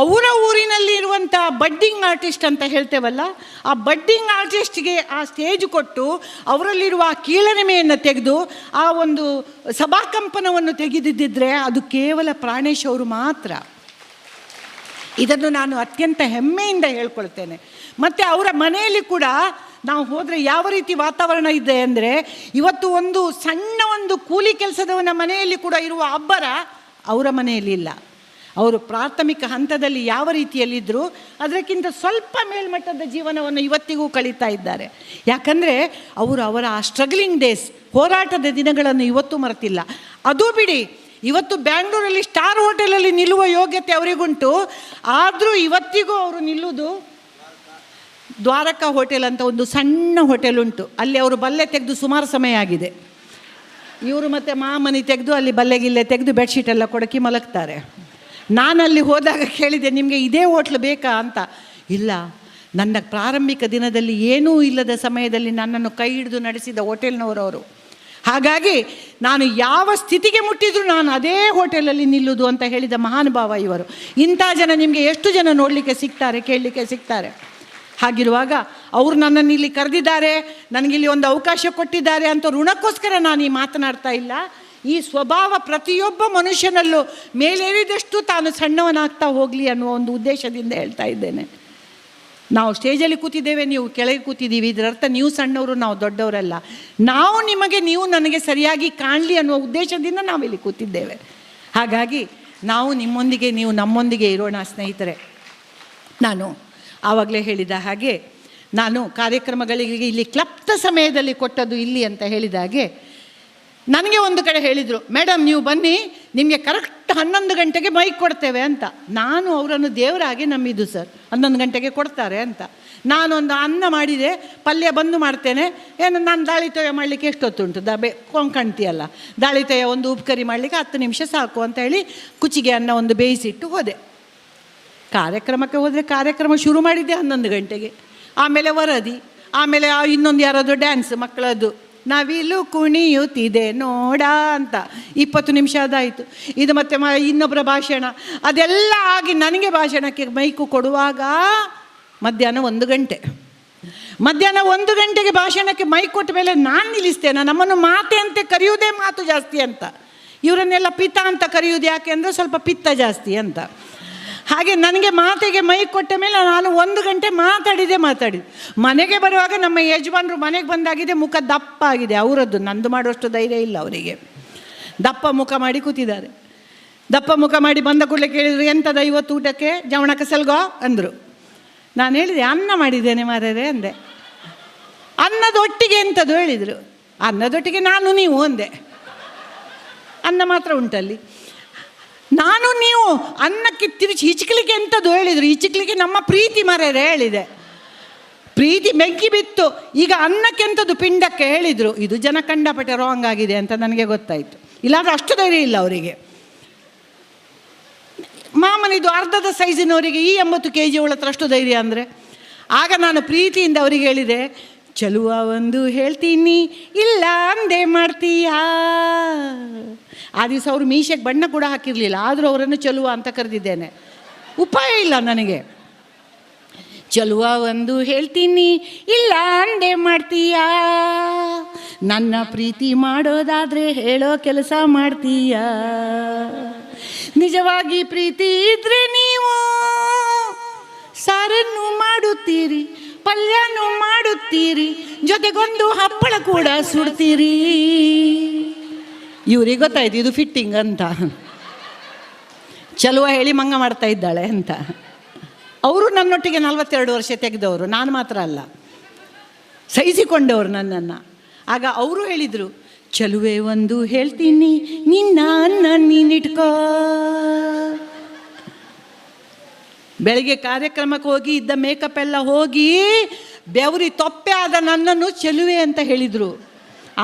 ಅವರ ಊರಿನಲ್ಲಿ ಇರುವಂಥ ಬಡ್ಡಿಂಗ್ ಆರ್ಟಿಸ್ಟ್ ಅಂತ ಹೇಳ್ತೇವಲ್ಲ, ಆ ಬಡ್ಡಿಂಗ್ ಆರ್ಟಿಸ್ಟ್ಗೆ ಆ ಸ್ಟೇಜ್ ಕೊಟ್ಟು ಅವರಲ್ಲಿರುವ ಆ ಕೀಳರಿಮೆಯನ್ನು ತೆಗೆದು ಆ ಒಂದು ಸಭಾಕಂಪನವನ್ನು ತೆಗೆದಿದ್ದರೆ ಅದು ಕೇವಲ ಪ್ರಾಣೇಶ್ ಅವರು ಮಾತ್ರ. ಇದನ್ನು ನಾನು ಅತ್ಯಂತ ಹೆಮ್ಮೆಯಿಂದ ಹೇಳ್ಕೊಳ್ತೇನೆ. ಮತ್ತು ಅವರ ಮನೆಯಲ್ಲಿ ಕೂಡ ನಾವು ಹೋದರೆ ಯಾವ ರೀತಿ ವಾತಾವರಣ ಇದೆ ಅಂದರೆ, ಇವತ್ತು ಒಂದು ಸಣ್ಣ ಒಂದು ಕೂಲಿ ಕೆಲಸದವನ ಮನೆಯಲ್ಲಿ ಕೂಡ ಇರುವ ಅಬ್ಬರ ಅವರ ಮನೆಯಲ್ಲಿ ಇಲ್ಲ. ಅವರು ಪ್ರಾಥಮಿಕ ಹಂತದಲ್ಲಿ ಯಾವ ರೀತಿಯಲ್ಲಿದ್ದರು ಅದಕ್ಕಿಂತ ಸ್ವಲ್ಪ ಮೇಲ್ಮಟ್ಟದ ಜೀವನವನ್ನು ಇವತ್ತಿಗೂ ಕಳೀತಾ ಇದ್ದಾರೆ. ಯಾಕಂದರೆ ಅವರ ಆ ಸ್ಟ್ರಗ್ಲಿಂಗ್ ಡೇಸ್, ಹೋರಾಟದ ದಿನಗಳನ್ನು ಇವತ್ತು ಮರೆತಿಲ್ಲ. ಅದು ಬಿಡಿ, ಇವತ್ತು ಬ್ಯಾಂಗ್ಳೂರಲ್ಲಿ ಸ್ಟಾರ್ ಹೋಟೆಲಲ್ಲಿ ನಿಲ್ಲುವ ಯೋಗ್ಯತೆ ಅವರಿಗುಂಟು. ಆದರೂ ಇವತ್ತಿಗೂ ಅವರು ನಿಲ್ಲುವುದು ದ್ವಾರಕಾ ಹೋಟೆಲ್ ಅಂತ ಒಂದು ಸಣ್ಣ ಹೋಟೆಲ್ ಉಂಟು, ಅಲ್ಲಿ ಅವರು ಬಲ್ಲೆ ತೆಗೆದು ಸುಮಾರು ಸಮಯ ಆಗಿದೆ. ಇವರು ಮತ್ತು ಮಾಮನಿ ತೆಗೆದು ಅಲ್ಲಿ ಬಲ್ಲೆಗಿಲ್ಲೆ ತೆಗೆದು ಬೆಡ್ಶೀಟೆಲ್ಲ ಕೊಡಕಿ ಮಲಗ್ತಾರೆ. ನಾನಲ್ಲಿ ಹೋದಾಗ ಕೇಳಿದೆ, ನಿಮಗೆ ಇದೇ ಹೋಟ್ಲು ಬೇಕಾ ಅಂತ. ಇಲ್ಲ, ನನ್ನ ಪ್ರಾರಂಭಿಕ ದಿನದಲ್ಲಿ ಏನೂ ಇಲ್ಲದ ಸಮಯದಲ್ಲಿ ನನ್ನನ್ನು ಕೈ ಹಿಡಿದು ನಡೆಸಿದ ಹೋಟೆಲ್ನವರವರು. ಹಾಗಾಗಿ ನಾನು ಯಾವ ಸ್ಥಿತಿಗೆ ಮುಟ್ಟಿದ್ರು ನಾನು ಅದೇ ಹೋಟೆಲಲ್ಲಿ ನಿಲ್ಲುವುದು ಅಂತ ಹೇಳಿದ ಮಹಾನುಭಾವ ಇವರು. ಇಂಥ ಜನ ನಿಮಗೆ ಎಷ್ಟು ಜನ ನೋಡಲಿಕ್ಕೆ ಸಿಗ್ತಾರೆ, ಕೇಳಲಿಕ್ಕೆ ಸಿಗ್ತಾರೆ. ಹಾಗಿರುವಾಗ ಅವರು ನನ್ನನ್ನು ಇಲ್ಲಿ ಕರೆದಿದ್ದಾರೆ, ನನಗಿಲ್ಲಿ ಒಂದು ಅವಕಾಶ ಕೊಟ್ಟಿದ್ದಾರೆ ಅಂತ ಋಣಕ್ಕೋಸ್ಕರ ನಾನು ಈ ಮಾತನಾಡ್ತಾ ಇಲ್ಲ. ಈ ಸ್ವಭಾವ ಪ್ರತಿಯೊಬ್ಬ ಮನುಷ್ಯನಲ್ಲೂ ಮೇಲೇರಿದಷ್ಟು ತಾನು ಸಣ್ಣವನಾಗ್ತಾ ಹೋಗಲಿ ಅನ್ನುವ ಒಂದು ಉದ್ದೇಶದಿಂದ ಹೇಳ್ತಾ ಇದ್ದೇನೆ. ನಾವು ಸ್ಟೇಜಲ್ಲಿ ಕೂತಿದ್ದೇವೆ, ನೀವು ಕೆಳಗೆ ಕೂತಿದ್ದೀವಿ, ಇದರರ್ಥ ನೀವು ಸಣ್ಣವರು, ನಾವು ದೊಡ್ಡವರಲ್ಲ. ನಾವು ನಿಮಗೆ, ನೀವು ನನಗೆ ಸರಿಯಾಗಿ ಕಾಣಲಿ ಅನ್ನುವ ಉದ್ದೇಶದಿಂದ ನಾವಿಲ್ಲಿ ಕೂತಿದ್ದೇವೆ. ಹಾಗಾಗಿ ನಾವು ನಿಮ್ಮೊಂದಿಗೆ, ನೀವು ನಮ್ಮೊಂದಿಗೆ ಇರೋಣ ಸ್ನೇಹಿತರೆ. ನಾನು ಆವಾಗಲೇ ಹೇಳಿದ ಹಾಗೆ ನಾನು ಕಾರ್ಯಕ್ರಮಗಳಿಗೆ ಇಲ್ಲಿ ಕ್ಲಪ್ತ ಸಮಯದಲ್ಲಿ ಕೊಟ್ಟದ್ದು ಇಲ್ಲಿ ಅಂತ ಹೇಳಿದ ಹಾಗೆ ನನಗೆ ಒಂದು ಕಡೆ ಹೇಳಿದರು, ಮೇಡಮ್ ನೀವು ಬನ್ನಿ, ನಿಮಗೆ ಕರೆಕ್ಟ್ 11 ಗಂಟೆಗೆ ಮೈಕ್ ಕೊಡ್ತೇವೆ ಅಂತ. ನಾನು ಅವರನ್ನು ದೇವರಾಗಿ ನಂಬಿದ್ದು ಸರ್, 11 ಗಂಟೆಗೆ ಕೊಡ್ತಾರೆ ಅಂತ. ನಾನೊಂದು ಅನ್ನ ಮಾಡಿದೆ, ಪಲ್ಯ ಬಂದು ಮಾಡ್ತೇನೆ, ಏನು ನಾನು ದಾಳಿತೊಯ್ಯ ಮಾಡಲಿಕ್ಕೆ ಎಷ್ಟೊತ್ತುಂಟು, ಕೊಂಕಣ್ತಿಯಲ್ಲ, ದಾಳಿತೊಯ್ಯ ಒಂದು ಉಪ್ಕರಿ ಮಾಡಲಿಕ್ಕೆ 10 ನಿಮಿಷ ಸಾಕು ಅಂತ ಹೇಳಿ ಕುಚಿಗೆ ಅನ್ನ ಒಂದು ಬೇಯಿಸಿಟ್ಟು ಹೋದೆ. ಕಾರ್ಯಕ್ರಮಕ್ಕೆ ಹೋದರೆ ಕಾರ್ಯಕ್ರಮ ಶುರು ಮಾಡಿದ್ದೆ 11 ಗಂಟೆಗೆ. ಆಮೇಲೆ ವರದಿ, ಆಮೇಲೆ ಇನ್ನೊಂದು ಯಾರಾದರೂ ಡ್ಯಾನ್ಸ್ ಮಕ್ಕಳದ್ದು, ನವಿಲು ಕುಣಿಯುತ್ತಿದೆ ನೋಡ ಅಂತ 20 ನಿಮಿಷ ಅದಾಯಿತು. ಇದು ಮತ್ತೆ ಇನ್ನೊಬ್ಬರ ಭಾಷಣ, ಅದೆಲ್ಲ ಆಗಿ ನನಗೆ ಭಾಷಣಕ್ಕೆ ಮೈಕು ಕೊಡುವಾಗ ಮಧ್ಯಾಹ್ನ 1 ಗಂಟೆ. ಮಧ್ಯಾಹ್ನ 1 ಗಂಟೆಗೆ ಭಾಷಣಕ್ಕೆ ಮೈಕ್ ಕೊಟ್ಟ ಮೇಲೆ ನಾನು ನಿಲ್ಲಿಸ್ತೇನೆ. ನಮ್ಮನ್ನು ಮಾತೆ ಅಂತೆ ಕರೆಯುವುದೇ ಮಾತು ಜಾಸ್ತಿ ಅಂತ, ಇವರನ್ನೆಲ್ಲ ಪಿತ ಅಂತ ಕರೆಯುವುದು ಯಾಕೆ ಅಂದರೆ ಸ್ವಲ್ಪ ಪಿತ್ತ ಜಾಸ್ತಿ ಅಂತ. ಹಾಗೆ ನನಗೆ ಮಾತಿಗೆ ಮೈಕ್ ಕೊಟ್ಟ ಮೇಲೆ ನಾನು 1 ಗಂಟೆ ಮಾತಾಡಿದೆ. ಮನೆಗೆ ಬರುವಾಗ ನಮ್ಮ ಯಜಮಾನರು ಮನೆಗೆ ಬಂದಾಗಿದೆ, ಮುಖ ದಪ್ಪ ಆಗಿದೆ ಅವರದ್ದು, ನಂದು ಮಾಡುವಷ್ಟು ಧೈರ್ಯ ಇಲ್ಲ ಅವರಿಗೆ. ದಪ್ಪ ಮುಖ ಮಾಡಿ ಕೂತಿದ್ದಾರೆ. ದಪ್ಪ ಮುಖ ಮಾಡಿ ಬಂದ ಕೂಡಲೇ ಕೇಳಿದರು, ಎಂಥದ ಇವತ್ತು ಊಟಕ್ಕೆ, ಜವಣ ಕಸಲ್ಗೋ ಅಂದರು. ನಾನು ಹೇಳಿದೆ, ಅನ್ನ ಮಾಡಿದ್ದೇನೆ ಮಾರರೆ ಅಂದೆ. ಅನ್ನದೊಟ್ಟಿಗೆ ಎಂಥದ್ದು ಹೇಳಿದರು. ಅನ್ನದೊಟ್ಟಿಗೆ ನಾನು ನೀವು ಅಂದೆ. ಅನ್ನ ಮಾತ್ರ ಉಂಟಲ್ಲಿ. ನಾನು ನೀವು ಅನ್ನಕ್ಕೆ ತಿರುಚಿ ಹಿಚ್ಕಲಿಕ್ಕೆ ಎಂಥದ್ದು ಹೇಳಿದರು. ಹಿಚ್ಕಲಿಕ್ಕೆ ನಮ್ಮ ಪ್ರೀತಿ ಮರ್ಯಾದೆ ಹೇಳಿದೆ. ಪ್ರೀತಿ ಬೆಂಕಿ ಬಿತ್ತು. ಈಗ ಅನ್ನಕ್ಕೆ ಎಂಥದ್ದು ಪಿಂಡಕ್ಕೆ ಹೇಳಿದರು. ಇದು ಜನ ಕಂಡಪಟ್ಟೆ ರಾಂಗ್ ಆಗಿದೆ ಅಂತ ನನಗೆ ಗೊತ್ತಾಯಿತು. ಇಲ್ಲಾಂದ್ರೆ ಅಷ್ಟು ಧೈರ್ಯ ಇಲ್ಲ ಅವರಿಗೆ. ಮಾಮನಿದು ಅರ್ಧದ ಸೈಜಿನವರಿಗೆ ಈ 80 kg ಅವಳತ್ರ ಅಷ್ಟು ಧೈರ್ಯ ಅಂದರೆ. ಆಗ ನಾನು ಪ್ರೀತಿಯಿಂದ ಅವರಿಗೆ ಹೇಳಿದೆ, ಚಲುವ ಒಂದು ಹೇಳ್ತೀನಿ, ಇಲ್ಲ ಅಂದೇ ಮಾಡ್ತೀಯಾ. ಆ ದಿವಸ ಅವರು ಮೀಸೆಗೆ ಬಣ್ಣ ಕೂಡ ಹಾಕಿರಲಿಲ್ಲ, ಆದರೂ ಅವರನ್ನು ಚಲುವ ಅಂತ ಕರೆದಿದ್ದೇನೆ. ಉಪಾಯ ಇಲ್ಲ ನನಗೆ. ಚಲುವ ಒಂದು ಹೇಳ್ತೀನಿ, ಇಲ್ಲ ಅಂದೆ ಮಾಡ್ತೀಯ, ನನ್ನ ಪ್ರೀತಿ ಮಾಡೋದಾದರೆ ಹೇಳೋ ಕೆಲಸ ಮಾಡ್ತೀಯ. ನಿಜವಾಗಿ ಪ್ರೀತಿ ಇದ್ರೆ ನೀವು ಸಾರನ್ನು ಮಾಡುತ್ತೀರಿ, ಪಲ್ಯನೂ ಮಾಡುತ್ತೀರಿ, ಜೊತೆಗೊಂದು ಹಪ್ಪಳ ಕೂಡ ಸುಡ್ತೀರಿ. ಇವ್ರಿಗೆ ಗೊತ್ತಾಯ್ತು ಇದು ಫಿಟ್ಟಿಂಗ್ ಅಂತ. ಚಲುವ ಹೇಳಿ ಮಂಗ ಮಾಡ್ತಾ ಇದ್ದಾಳೆ ಅಂತ. ಅವರು ನನ್ನೊಟ್ಟಿಗೆ 42 ವರ್ಷ ತೆಗೆದವರು, ನಾನು ಮಾತ್ರ ಅಲ್ಲ, ಸಹಿಸಿಕೊಂಡವರು ನನ್ನನ್ನು. ಆಗ ಅವರು ಹೇಳಿದರು, ಚಲುವೆ ಒಂದು ಹೇಳ್ತೀನಿ, ನಿನ್ನ ಅನ್ನ ನೀನಿಟ್ಕೋ. ಬೆಳಗ್ಗೆ ಕಾರ್ಯಕ್ರಮಕ್ಕೆ ಹೋಗಿ ಇದ್ದ ಮೇಕಪ್ ಎಲ್ಲ ಹೋಗಿ ಬೆವರಿ ತೊಪ್ಪೆ ಆದ ನನ್ನನ್ನು ಚಲುವೆ ಅಂತ ಹೇಳಿದರು.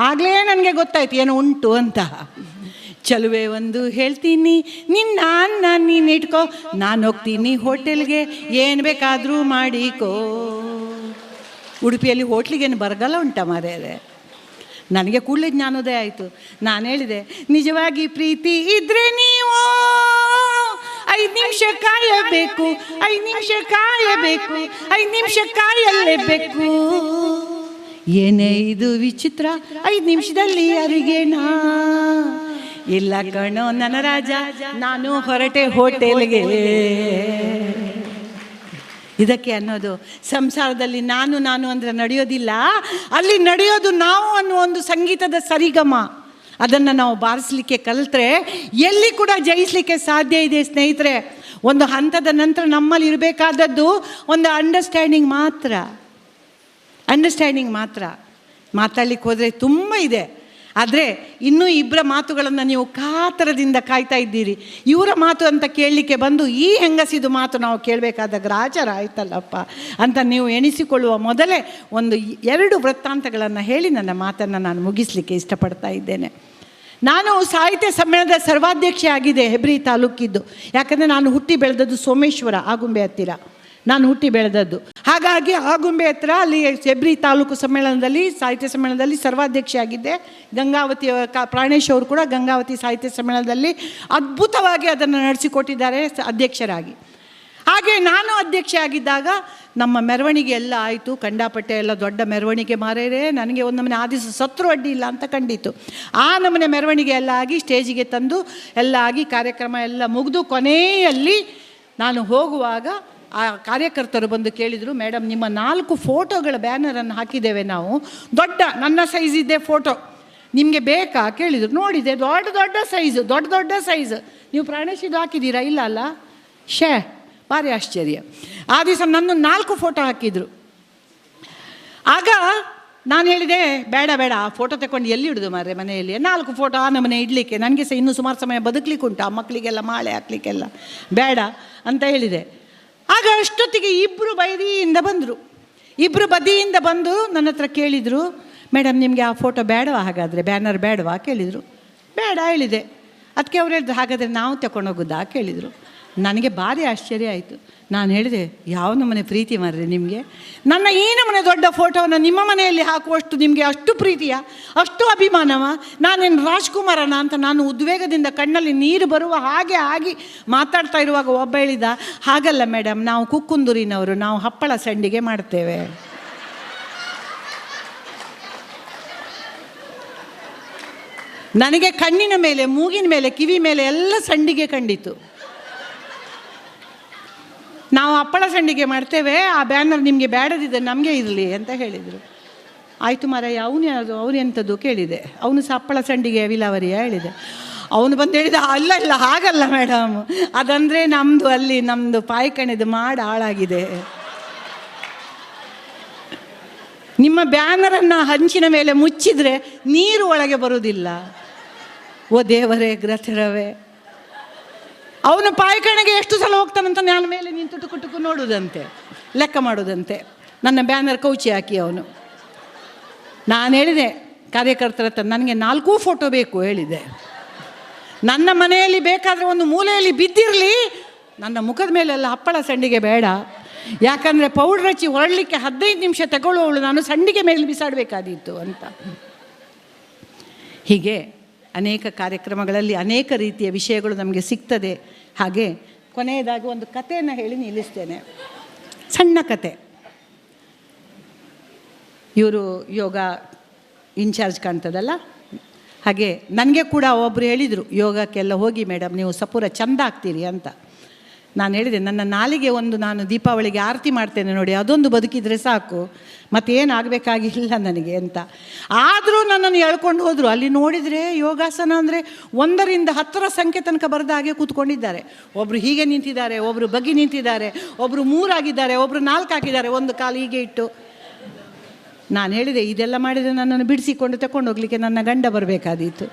ಆಗಲೇ ನನಗೆ ಗೊತ್ತಾಯ್ತು ಏನೋ ಉಂಟು ಅಂತ. ಚಲುವೆ ಒಂದು ಹೇಳ್ತೀನಿ, ನಿನ್ನ ಅನ್ನ ನೀನು ಇಟ್ಕೋ, ನಾನು ಹೋಗ್ತೀನಿ ಹೋಟೆಲ್ಗೆ, ಏನು ಬೇಕಾದರೂ ಮಾಡಿಕೋ. ಉಡುಪಿಯಲ್ಲಿ ಹೋಟ್ಲಿಗೇನು ಬರಗಾಲ ಉಂಟ ಮಾರ್ಯಾರೆ. ನನಗೆ ಕೂಡಲೇ ಜ್ಞಾನೋದಯ ಆಯಿತು. ನಾನು ಹೇಳಿದೆ, ನಿಜವಾಗಿ ಪ್ರೀತಿ ಇದ್ರೆ ನೀವು 5 ನಿಮಿಷ ಕಾಯಬೇಕು, 5 ನಿಮಿಷ ಕಾಯಬೇಕು, 5 ನಿಮಿಷ ಕಾಯಲೇಬೇಕು. ಏನೇ ಇದು ವಿಚಿತ್ರ, 5 ನಿಮಿಷದಲ್ಲಿ ಅರಿಗೇನಾ? ಇಲ್ಲ ಕಣೋ ನನ್ನ ರಾಜ, ನಾನು ಹೊರಟೆ ಹೋಟೆಲ್ಗೆ. ಇದಕ್ಕೆ ಅನ್ನೋದು ಸಂಸಾರದಲ್ಲಿ ನಾನು ನಾನು ಅಂದರೆ ನಡೆಯೋದಿಲ್ಲ, ಅಲ್ಲಿ ನಡೆಯೋದು ನಾವು ಅನ್ನೋ ಒಂದು ಸಂಗೀತದ ಸರಿಗಮ. ಅದನ್ನು ನಾವು ಬಾರಿಸಲಿಕ್ಕೆ ಕಲಿತ್ರೆ ಎಲ್ಲಿ ಕೂಡ ಜಯಿಸಲಿಕ್ಕೆ ಸಾಧ್ಯ ಇದೆ ಸ್ನೇಹಿತರೆ. ಒಂದು ಹಂತದ ನಂತರ ನಮ್ಮಲ್ಲಿ ಇರಬೇಕಾದದ್ದು ಒಂದು ಅಂಡರ್ಸ್ಟ್ಯಾಂಡಿಂಗ್ ಮಾತ್ರ. ಮಾತಾಡ್ಲಿಕ್ಕೆ ಹೋದರೆ ತುಂಬ ಇದೆ, ಆದರೆ ಇನ್ನೂ ಇಬ್ಬರ ಮಾತುಗಳನ್ನು ನೀವು ಕಾತರದಿಂದ ಕಾಯ್ತಾ ಇದ್ದೀರಿ. ಇವರ ಮಾತು ಅಂತ ಕೇಳಲಿಕ್ಕೆ ಬಂದು ಈ ಹೆಂಗಸಿದು ಮಾತು ನಾವು ಕೇಳಬೇಕಾದ ಗ್ರಾಚಾರ ಆಯ್ತಲ್ಲಪ್ಪ ಅಂತ ನೀವು ಎಣಿಸಿಕೊಳ್ಳುವ ಮೊದಲೇ 1-2 ವೃತ್ತಾಂತಗಳನ್ನು ಹೇಳಿ ನನ್ನ ಮಾತನ್ನು ನಾನು ಮುಗಿಸಲಿಕ್ಕೆ ಇಷ್ಟಪಡ್ತಾ ಇದ್ದೇನೆ. ನಾನು ಸಾಹಿತ್ಯ ಸಮ್ಮೇಳನದ ಸರ್ವಾಧ್ಯಕ್ಷೆ ಆಗಿದೆ ಹೆಬ್ರಿ ತಾಲೂಕಿದ್ದು. ಯಾಕಂದರೆ ನಾನು ಹುಟ್ಟಿ ಬೆಳೆದದ್ದು ಸೋಮೇಶ್ವರ, ಆಗುಂಬೆ ಹತ್ತಿರ ನಾನು ಹುಟ್ಟಿ ಬೆಳೆದದ್ದು. ಹಾಗಾಗಿ ಆಗುಂಬೆ ಹತ್ರ ಅಲ್ಲಿ ಹೆಬ್ರಿ ತಾಲೂಕು ಸಮ್ಮೇಳನದಲ್ಲಿ, ಸಾಹಿತ್ಯ ಸಮ್ಮೇಳನದಲ್ಲಿ ಸರ್ವಾಧ್ಯಕ್ಷೆ ಆಗಿದ್ದೆ. ಗಂಗಾವತಿ ಪ್ರಾಣೇಶ್ ಅವರು ಕೂಡ ಗಂಗಾವತಿ ಸಾಹಿತ್ಯ ಸಮ್ಮೇಳನದಲ್ಲಿ ಅದ್ಭುತವಾಗಿ ಅದನ್ನು ನಡೆಸಿಕೊಟ್ಟಿದ್ದಾರೆ ಅಧ್ಯಕ್ಷರಾಗಿ. ಹಾಗೆ ನಾನು ಅಧ್ಯಕ್ಷೆ ಆಗಿದ್ದಾಗ ನಮ್ಮ ಮೆರವಣಿಗೆ ಎಲ್ಲ ಆಯಿತು, ಕಂಡಾಪಟ್ಟೆ ಎಲ್ಲ ದೊಡ್ಡ ಮೆರವಣಿಗೆ ಮಾರೇರೆ. ನನಗೆ ಒಂದು ನಮನೆ ಆ ದಿವಸ ಸತ್ರು ಅಡ್ಡಿ ಇಲ್ಲ ಅಂತ ಕಂಡಿತು. ಆ ನಮನೆ ಮೆರವಣಿಗೆ ಎಲ್ಲ ಆಗಿ ಸ್ಟೇಜಿಗೆ ತಂದು ಎಲ್ಲ ಆಗಿ ಕಾರ್ಯಕ್ರಮ ಎಲ್ಲ ಮುಗಿದು ಕೊನೆಯಲ್ಲಿ ನಾನು ಹೋಗುವಾಗ ಆ ಕಾರ್ಯಕರ್ತರು ಬಂದು ಕೇಳಿದರು, ಮೇಡಮ್ ನಿಮ್ಮ 4 ಫೋಟೋಗಳ ಬ್ಯಾನರನ್ನು ಹಾಕಿದ್ದೇವೆ ನಾವು, ದೊಡ್ಡ ನನ್ನ ಸೈಜ್ ಇದೆ ಫೋಟೋ, ನಿಮಗೆ ಬೇಕಾ ಕೇಳಿದರು. ನೋಡಿದೆ, ದೊಡ್ಡ ಸೈಜ್. ನೀವು ಪ್ರಾಣೇಶಿದು ಹಾಕಿದ್ದೀರಾ? ಇಲ್ಲ ಅಲ್ಲ. ಭಾರಿ ಆಶ್ಚರ್ಯ. ಆ ದಿವಸ ನನ್ನ 4 ಫೋಟೋ ಹಾಕಿದರು. ಆಗ ನಾನು ಹೇಳಿದೆ, ಬೇಡ ಆ ಫೋಟೋ ತಗೊಂಡು ಎಲ್ಲಿ ಇಡೋದು ಮಾರ್ರೆ, ಮನೆಯಲ್ಲಿ 4 ಫೋಟೋ ಆ ನಮ್ಮನೆ ಇಡಲಿಕ್ಕೆ, ನನಗೆ ಸಹ ಇನ್ನೂ ಸುಮಾರು ಸಮಯ ಬದುಕಲಿಕ್ಕೆ ಉಂಟು, ಆ ಮಕ್ಕಳಿಗೆಲ್ಲ ಮಾಳೆ ಹಾಕ್ಲಿಕ್ಕೆಲ್ಲ, ಬೇಡ ಅಂತ ಹೇಳಿದೆ. ಆಗ ಅಷ್ಟೊತ್ತಿಗೆ ಇಬ್ಬರು ಬದಿಯಿಂದ ಬಂದು ನನ್ನ ಹತ್ರ ಕೇಳಿದರು, ಮೇಡಮ್ ನಿಮಗೆ ಆ ಫೋಟೋ ಬೇಡವಾ, ಹಾಗಾದರೆ ಬ್ಯಾನರ್ ಬೇಡವಾ ಕೇಳಿದರು. ಬೇಡ ಹೇಳಿದೆ. ಅದಕ್ಕೆ ಅವ್ರು ಹೇಳಿದ್ರು, ಹಾಗಾದರೆ ನಾವು ತಗೊಂಡೋಗೋದಾ ಕೇಳಿದರು. ನನಗೆ ಭಾರಿ ಆಶ್ಚರ್ಯ ಆಯಿತು. ನಾನು ಹೇಳಿದೆ, ಯಾವ ನಮ್ಮನೆ ಪ್ರೀತಿ ಮಾರ್ರೆ ನಿಮಗೆ, ನನ್ನ ಈ ನಮ್ಮನೆ ದೊಡ್ಡ ಫೋಟೋವನ್ನು ನಿಮ್ಮ ಮನೆಯಲ್ಲಿ ಹಾಕುವಷ್ಟು ನಿಮಗೆ ಅಷ್ಟು ಪ್ರೀತಿಯ, ಅಷ್ಟು ಅಭಿಮಾನವ? ನಾನೇನು ರಾಜ್ಕುಮಾರನ ಅಂತ ನಾನು ಉದ್ವೇಗದಿಂದ ಕಣ್ಣಲ್ಲಿ ನೀರು ಬರುವ ಹಾಗೆ ಆಗಿ ಮಾತಾಡ್ತಾ ಇರುವಾಗ ಒಬ್ಬ ಹೇಳಿದ, ಹಾಗಲ್ಲ ಮೇಡಮ್, ನಾವು ಕುಕ್ಕುಂದೂರಿನವರು, ನಾವು ಹಪ್ಪಳ ಸಂಡಿಗೆ ಮಾಡ್ತೇವೆ. ನನಗೆ ಕಣ್ಣಿನ ಮೇಲೆ, ಮೂಗಿನ ಮೇಲೆ, ಕಿವಿ ಮೇಲೆ ಎಲ್ಲ ಸಂಡಿಗೆ ಕಂಡಿತು. ನಾವು ಹಪ್ಪಳ ಸಂಡಿಗೆ ಮಾಡ್ತೇವೆ, ಆ ಬ್ಯಾನರ್ ನಿಮಗೆ ಬೇಡದಿದ್ದರೆ ನಮಗೆ ಇರಲಿ ಅಂತ ಹೇಳಿದರು. ಆಯಿತು ಮಾರಾಯ, ಅವನು ಎಂಥದ್ದು ಕೇಳಿದೆ. ಅವನು ಸಹ ಹಪ್ಪಳ ಸಂಡಿಗೆ ವಿಲಾವರಿಯ ಹೇಳಿದೆ. ಅವನು ಬಂದು ಹೇಳಿದ, ಇಲ್ಲ ಹಾಗಲ್ಲ ಮೇಡಮ್, ಅದಂದರೆ ನಮ್ಮದು ಪಾಯ್ಕಣೆದು ಮಾಡಿ ಹಾಳಾಗಿದೆ, ನಿಮ್ಮ ಬ್ಯಾನರನ್ನು ಹಂಚಿನ ಮೇಲೆ ಮುಚ್ಚಿದರೆ ನೀರು ಒಳಗೆ ಬರುವುದಿಲ್ಲ. ಓ ದೇವರೇ ಗ್ರಥರವೇ, ಅವನು ಪಾಯ್ಕಣೆಗೆ ಎಷ್ಟು ಸಲ ಹೋಗ್ತಾನಂತ ನಾನು ಮೇಲೆ ನಿಂತು ಟುಕು ನೋಡುವುದಂತೆ, ಲೆಕ್ಕ ಮಾಡೋದಂತೆ, ನನ್ನ ಬ್ಯಾನರ್ ಕೌಚಿ ಹಾಕಿ ಅವನು. ನಾನು ಹೇಳಿದೆ ಕಾರ್ಯಕರ್ತರ ಹತ್ರ, ನನಗೆ 4 ಫೋಟೋ ಬೇಕು ಹೇಳಿದೆ. ನನ್ನ ಮನೆಯಲ್ಲಿ ಬೇಕಾದರೆ ಒಂದು ಮೂಲೆಯಲ್ಲಿ ಬಿದ್ದಿರಲಿ, ನನ್ನ ಮುಖದ ಮೇಲೆಲ್ಲ ಹಪ್ಪಳ ಸಂಡಿಗೆ ಬೇಡ. ಯಾಕಂದರೆ ಪೌಡ್ರ್ ಹಚ್ಚಿ ಹೊರಡಲಿಕ್ಕೆ 15 ನಿಮಿಷ ತಗೊಳ್ಳುವವಳು ನಾನು ಸಂಡಿಗೆ ಮೇಲೆ ಬಿಸಾಡಬೇಕಾದಿತ್ತು ಅಂತ. ಹೀಗೆ ಅನೇಕ ಕಾರ್ಯಕ್ರಮಗಳಲ್ಲಿ ಅನೇಕ ರೀತಿಯ ವಿಷಯಗಳು ನಮಗೆ ಸಿಗ್ತದೆ. ಹಾಗೆ ಕೊನೆಯದಾಗಿ ಒಂದು ಕಥೆಯನ್ನು ಹೇಳಿ ನಿಲ್ಲಿಸ್ತೇನೆ. ಸಣ್ಣ ಕತೆ. ಇವರು ಯೋಗ ಇನ್ಚಾರ್ಜ್ ಕಾಣ್ತದಲ್ಲ, ಹಾಗೆ ನನಗೆ ಕೂಡ ಒಬ್ಬರು ಹೇಳಿದರು, ಯೋಗಕ್ಕೆಲ್ಲ ಹೋಗಿ ಮೇಡಮ್ ನೀವು ಸಪೂರ ಚಂದ ಆಗ್ತೀರಿ ಅಂತ. ನಾನು ಹೇಳಿದೆ, ನನ್ನ ನಾಲಿಗೆ ಒಂದು ನಾನು ದೀಪಾವಳಿಗೆ ಆರತಿ ಮಾಡ್ತೇನೆ ನೋಡಿ, ಅದೊಂದು ಬದುಕಿದರೆ ಸಾಕು, ಮತ್ತೇನು ಆಗಬೇಕಾಗಿಲ್ಲ ನನಗೆ ಅಂತ. ಆದರೂ ನನ್ನನ್ನು ಎಳ್ಕೊಂಡು ಹೋದರು. ಅಲ್ಲಿ ನೋಡಿದರೆ ಯೋಗಾಸನ ಅಂದರೆ 1ರಿಂದ 10 ಸಂಖ್ಯೆ ತನಕ ಬರೆದ ಹಾಗೆ ಕೂತ್ಕೊಂಡಿದ್ದಾರೆ. ಒಬ್ಬರು ಹೀಗೆ ನಿಂತಿದ್ದಾರೆ, ಒಬ್ಬರು ಬಗ್ಗಿ ನಿಂತಿದ್ದಾರೆ, ಒಬ್ಬರು 3 ಆಗಿದ್ದಾರೆ, ಒಬ್ಬರು 4 ಹಾಕಿದ್ದಾರೆ, ಒಂದು ಕಾಲು ಹೀಗೆ ಇಟ್ಟು. ನಾನು ಹೇಳಿದೆ, ಇದೆಲ್ಲ ಮಾಡಿದರೆ ನನ್ನನ್ನು ಬಿಡಿಸಿಕೊಂಡು ತಗೊಂಡು ಹೋಗಲಿಕ್ಕೆ ನನ್ನ ಗಂಡ ಬರಬೇಕಾದೀತು.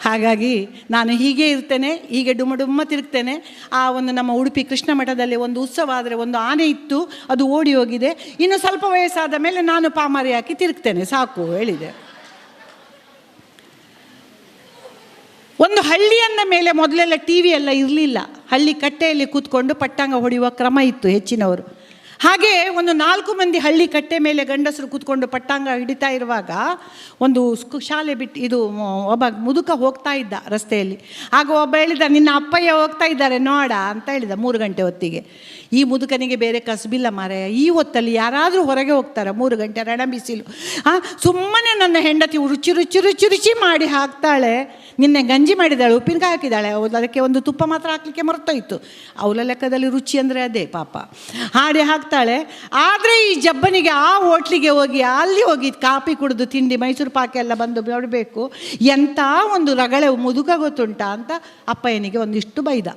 ಹಾಗಾಗಿ ನಾನು ಹೀಗೆ ಇರ್ತೇನೆ, ಹೀಗೆ ಡುಮ್ಮ ತಿರುಗ್ತೇನೆ. ಆ ಒಂದು ನಮ್ಮ ಉಡುಪಿ ಕೃಷ್ಣ ಮಠದಲ್ಲಿ ಒಂದು ಉತ್ಸವ ಆದರೆ ಒಂದು ಆನೆ ಇತ್ತು, ಅದು ಓಡಿ ಹೋಗಿದೆ. ಇನ್ನು ಸ್ವಲ್ಪ ವಯಸ್ಸಾದ ಮೇಲೆ ನಾನು ಪಾಮಾರಿ ಹಾಕಿ ತಿರುಗ್ತೇನೆ, ಸಾಕು ಹೇಳಿದೆ. ಒಂದು ಹಳ್ಳಿಯನ್ನ ಮೇಲೆ ಮೊದಲೆಲ್ಲ TV ಎಲ್ಲ ಇರಲಿಲ್ಲ. ಹಳ್ಳಿ ಕಟ್ಟೆಯಲ್ಲಿ ಕೂತ್ಕೊಂಡು ಪಟ್ಟಾಂಗ ಹೊಡೆಯುವ ಕ್ರಮ ಇತ್ತು ಹೆಚ್ಚಿನವರು. ಹಾಗೆ ಒಂದು 4 ಮಂದಿ ಹಳ್ಳಿ ಕಟ್ಟೆ ಮೇಲೆ ಗಂಡಸರು ಕೂತ್ಕೊಂಡು ಪಟ್ಟಾಂಗ ಹಿಡಿತಾ ಇರುವಾಗ ಒಂದು ಶಾಲೆ ಬಿಟ್ಟು ಇದು ಒಬ್ಬ ಮುದುಕ ಹೋಗ್ತಾ ಇದ್ದ ರಸ್ತೆಯಲ್ಲಿ. ಆಗ ಒಬ್ಬ ಹೇಳಿದ, ನಿನ್ನ ಅಪ್ಪಯ್ಯ ಹೋಗ್ತಾ ಇದ್ದಾರೆ ನೋಡ ಅಂತ ಹೇಳಿದ 3 ಗಂಟೆ ಹೊತ್ತಿಗೆ. ಈ ಮುದುಕನಿಗೆ ಬೇರೆ ಕಸಬಿಲ್ಲ ಮಾರಾಯ, ಈ ಹೊತ್ತಲ್ಲಿ ಯಾರಾದರೂ ಹೊರಗೆ ಹೋಗ್ತಾರೆ 3 ಗಂಟೆ ರಣ ಬಿಸಿಲು. ಸುಮ್ಮನೆ ನನ್ನ ಹೆಂಡತಿ ರುಚಿ ರುಚಿ ರುಚಿ ರುಚಿ ಮಾಡಿ ಹಾಕ್ತಾಳೆ, ನಿನ್ನೆ ಗಂಜಿ ಮಾಡಿದ್ದಾಳೆ, ಉಪ್ಪಿನಕಾಯಿ ಹಾಕಿದ್ದಾಳೆ, ಅದಕ್ಕೆ ಒಂದು ತುಪ್ಪ ಮಾತ್ರ ಹಾಕಲಿಕ್ಕೆ ಮರ್ತೋಯ್ತು. ಅವಳ ಲೆಕ್ಕದಲ್ಲಿ ರುಚಿ ಅಂದರೆ ಅದೇ ಪಾಪ. ಹಾಡಿ ಹಾಕ್ತಾಳೆ. ಆದರೆ ಈ ಜಬ್ಬನಿಗೆ ಆ ಹೋಟ್ಲಿಗೆ ಹೋಗಿ ಅಲ್ಲಿ ಹೋಗಿ ಕಾಫಿ ಕುಡಿದು ತಿಂಡಿ ಮೈಸೂರು ಪಾಕ ಎಲ್ಲ ಬಂದು ನೋಡಬೇಕು, ಎಂಥ ಒಂದು ರಗಳೆ ಮುದುಕ ಗೊತ್ತುಂಟ ಅಂತ ಅಪ್ಪಯ್ಯನಿಗೆ ಒಂದಿಷ್ಟು ಬೈದ.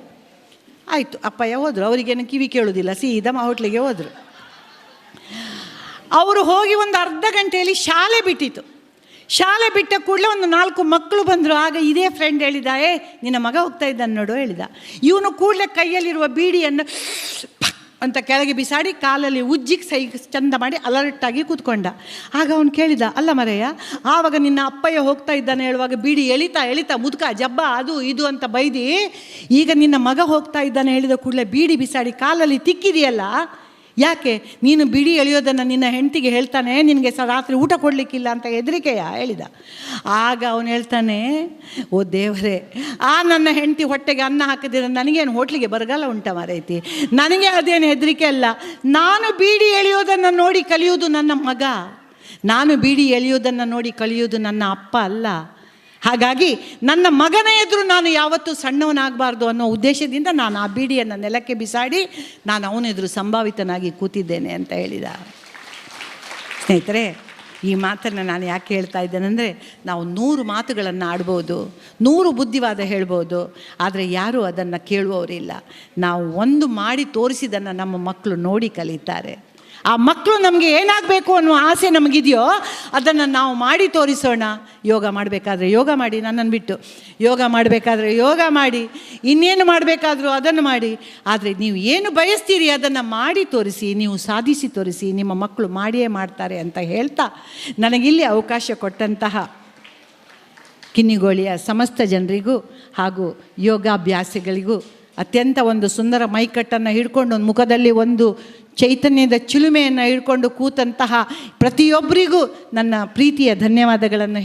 ಆಯಿತು, ಅಪ್ಪಯ್ಯ ಹೋದರು. ಅವರಿಗೇನು ಕಿವಿ ಕೇಳೋದಿಲ್ಲ, ಸೀದಾ ಹೋಟ್ಲಿಗೆ ಹೋದರು. ಅವರು ಹೋಗಿ ಒಂದು ಅರ್ಧ ಗಂಟೆಯಲ್ಲಿ ಶಾಲೆ ಬಿಟ್ಟಿತು. ಶಾಲೆ ಬಿಟ್ಟ ಕೂಡಲೇ ಒಂದು 4 ಮಕ್ಕಳು ಬಂದರು. ಆಗ ಇದೇ ಫ್ರೆಂಡ್ ಹೇಳಿದ, ನಿನ್ನ ಮಗ ಹೋಗ್ತಾ ಇದ್ದಾನೆ ನೋಡು ಹೇಳಿದ. ಇವನು ಕೂಡಲೇ ಕೈಯಲ್ಲಿರುವ ಬೀಡಿಯನ್ನು ಅಂತ ಕೆಳಗೆ ಬಿಸಾಡಿ ಕಾಲಲ್ಲಿ ಉಜ್ಜಿಗೆ ಚಂದ ಮಾಡಿ ಅಲರ್ಟಾಗಿ ಕೂತ್ಕೊಂಡ. ಆಗ ಅವನು ಕೇಳಿದ, ಅಲ್ಲ ಮರೆಯ, ಆವಾಗ ನಿನ್ನ ಅಪ್ಪಯ್ಯ ಹೋಗ್ತಾ ಇದ್ದಾನೆ ಹೇಳುವಾಗ ಬೀಡಿ ಎಳಿತಾ ಮುದುಕ ಜಬ್ಬ ಅದು ಇದು ಅಂತ ಬೈದಿ, ಈಗ ನಿನ್ನ ಮಗ ಹೋಗ್ತಾ ಇದ್ದಾನೆ ಹೇಳಿದ ಕೂಡಲೇ ಬೀಡಿ ಬಿಸಾಡಿ ಕಾಲಲ್ಲಿ ತಿಕ್ಕಿದೆಯಲ್ಲ, ಯಾಕೆ ನೀನು ಬಿಡಿ ಎಳೆಯೋದನ್ನು ನಿನ್ನ ಹೆಂಡತಿಗೆ ಹೇಳ್ತಾನೆ, ನಿನಗೆ ರಾತ್ರಿ ಊಟ ಕೊಡಲಿಕ್ಕಿಲ್ಲ ಅಂತ ಹೆದರಿಕೆಯ ಹೇಳಿದ. ಆಗ ಅವನು ಹೇಳ್ತಾನೆ, ಓ ದೇವರೇ, ನನ್ನ ಹೆಂಡತಿ ಹೊಟ್ಟೆಗೆ ಅನ್ನ ಹಾಕಿದ್ರೆ ನನಗೇನು ಹೋಟ್ಲಿಗೆ ಬರಗಾಲ ಉಂಟ ಮಾರೈತಿ, ನನಗೆ ಅದೇನು ಹೆದರಿಕೆ ಅಲ್ಲ. ನಾನು ಬೀಡಿ ಎಳೆಯೋದನ್ನು ನೋಡಿ ಕಲಿಯೋದು ನನ್ನ ಮಗ, ನಾನು ಬೀಡಿ ಎಳೆಯೋದನ್ನು ನೋಡಿ ಕಲಿಯೋದು ನನ್ನ ಅಪ್ಪ ಅಲ್ಲ. ಹಾಗಾಗಿ ನನ್ನ ಮಗನ ಎದುರು ನಾನು ಯಾವತ್ತೂ ಸಣ್ಣವನಾಗಬಾರ್ದು ಅನ್ನೋ ಉದ್ದೇಶದಿಂದ ನಾನು ಆ ಬೀಡಿಯನ್ನು ನೆಲಕ್ಕೆ ಬಿಸಾಡಿ ನಾನು ಅವನೆದುರು ಸಂಭಾವಿತನಾಗಿ ಕೂತಿದ್ದೇನೆ ಅಂತ ಹೇಳಿದ. ಸ್ನೇಹಿತರೆ, ಈ ಮಾತನ್ನು ನಾನು ಯಾಕೆ ಹೇಳ್ತಾ ಇದ್ದೇನೆಂದರೆ, ನಾವು 100 ಮಾತುಗಳನ್ನು ಆಡ್ಬೋದು, 100 ಬುದ್ಧಿವಾದ ಹೇಳ್ಬೋದು, ಆದರೆ ಯಾರೂ ಅದನ್ನು ಕೇಳುವವರಿಲ್ಲ. ನಾವು ಒಂದು ಮಾಡಿ ತೋರಿಸಿದ್ದನ್ನು ನಮ್ಮ ಮಕ್ಕಳು ನೋಡಿ ಕಲಿತಾರೆ. ಆ ಮಕ್ಕಳು ನಮಗೆ ಏನಾಗಬೇಕು ಅನ್ನೋ ಆಸೆ ನಮಗಿದೆಯೋ ಅದನ್ನು ನಾವು ಮಾಡಿ ತೋರಿಸೋಣ. ಯೋಗ ಮಾಡಬೇಕಾದ್ರೆ ಯೋಗ ಮಾಡಿ, ನನ್ನನ್ನು ಬಿಟ್ಟು ಯೋಗ ಮಾಡಬೇಕಾದ್ರೆ ಯೋಗ ಮಾಡಿ, ಇನ್ನೇನು ಮಾಡಬೇಕಾದ್ರೂ ಅದನ್ನು ಮಾಡಿ. ಆದರೆ ನೀವು ಏನು ಬಯಸ್ತೀರಿ ಅದನ್ನು ಮಾಡಿ ತೋರಿಸಿ, ನೀವು ಸಾಧಿಸಿ ತೋರಿಸಿ, ನಿಮ್ಮ ಮಕ್ಕಳು ಮಾಡಿಯೇ ಮಾಡ್ತಾರೆ ಅಂತ ಹೇಳ್ತಾ, ನನಗಿಲ್ಲಿ ಅವಕಾಶ ಕೊಟ್ಟಂತಹ ಕಿನ್ನಿಗೋಳಿಯ ಸಮಸ್ತ ಜನರಿಗೂ ಹಾಗೂ ಯೋಗಾಭ್ಯಾಸಿಗಳಿಗೂ ಅತ್ಯಂತ ಒಂದು ಸುಂದರ ಮೈಕಟ್ಟನ್ನು ಹಿಡ್ಕೊಂಡು ಒಂದು ಮುಖದಲ್ಲಿ ಒಂದು ಚೈತನ್ಯದ ಚಿಲುಮೆಯನ್ನು ಹಿಡ್ಕೊಂಡು ಕೂತಂತಹ ಪ್ರತಿಯೊಬ್ಬರಿಗೂ ನನ್ನ ಪ್ರೀತಿಯ ಧನ್ಯವಾದಗಳನ್ನು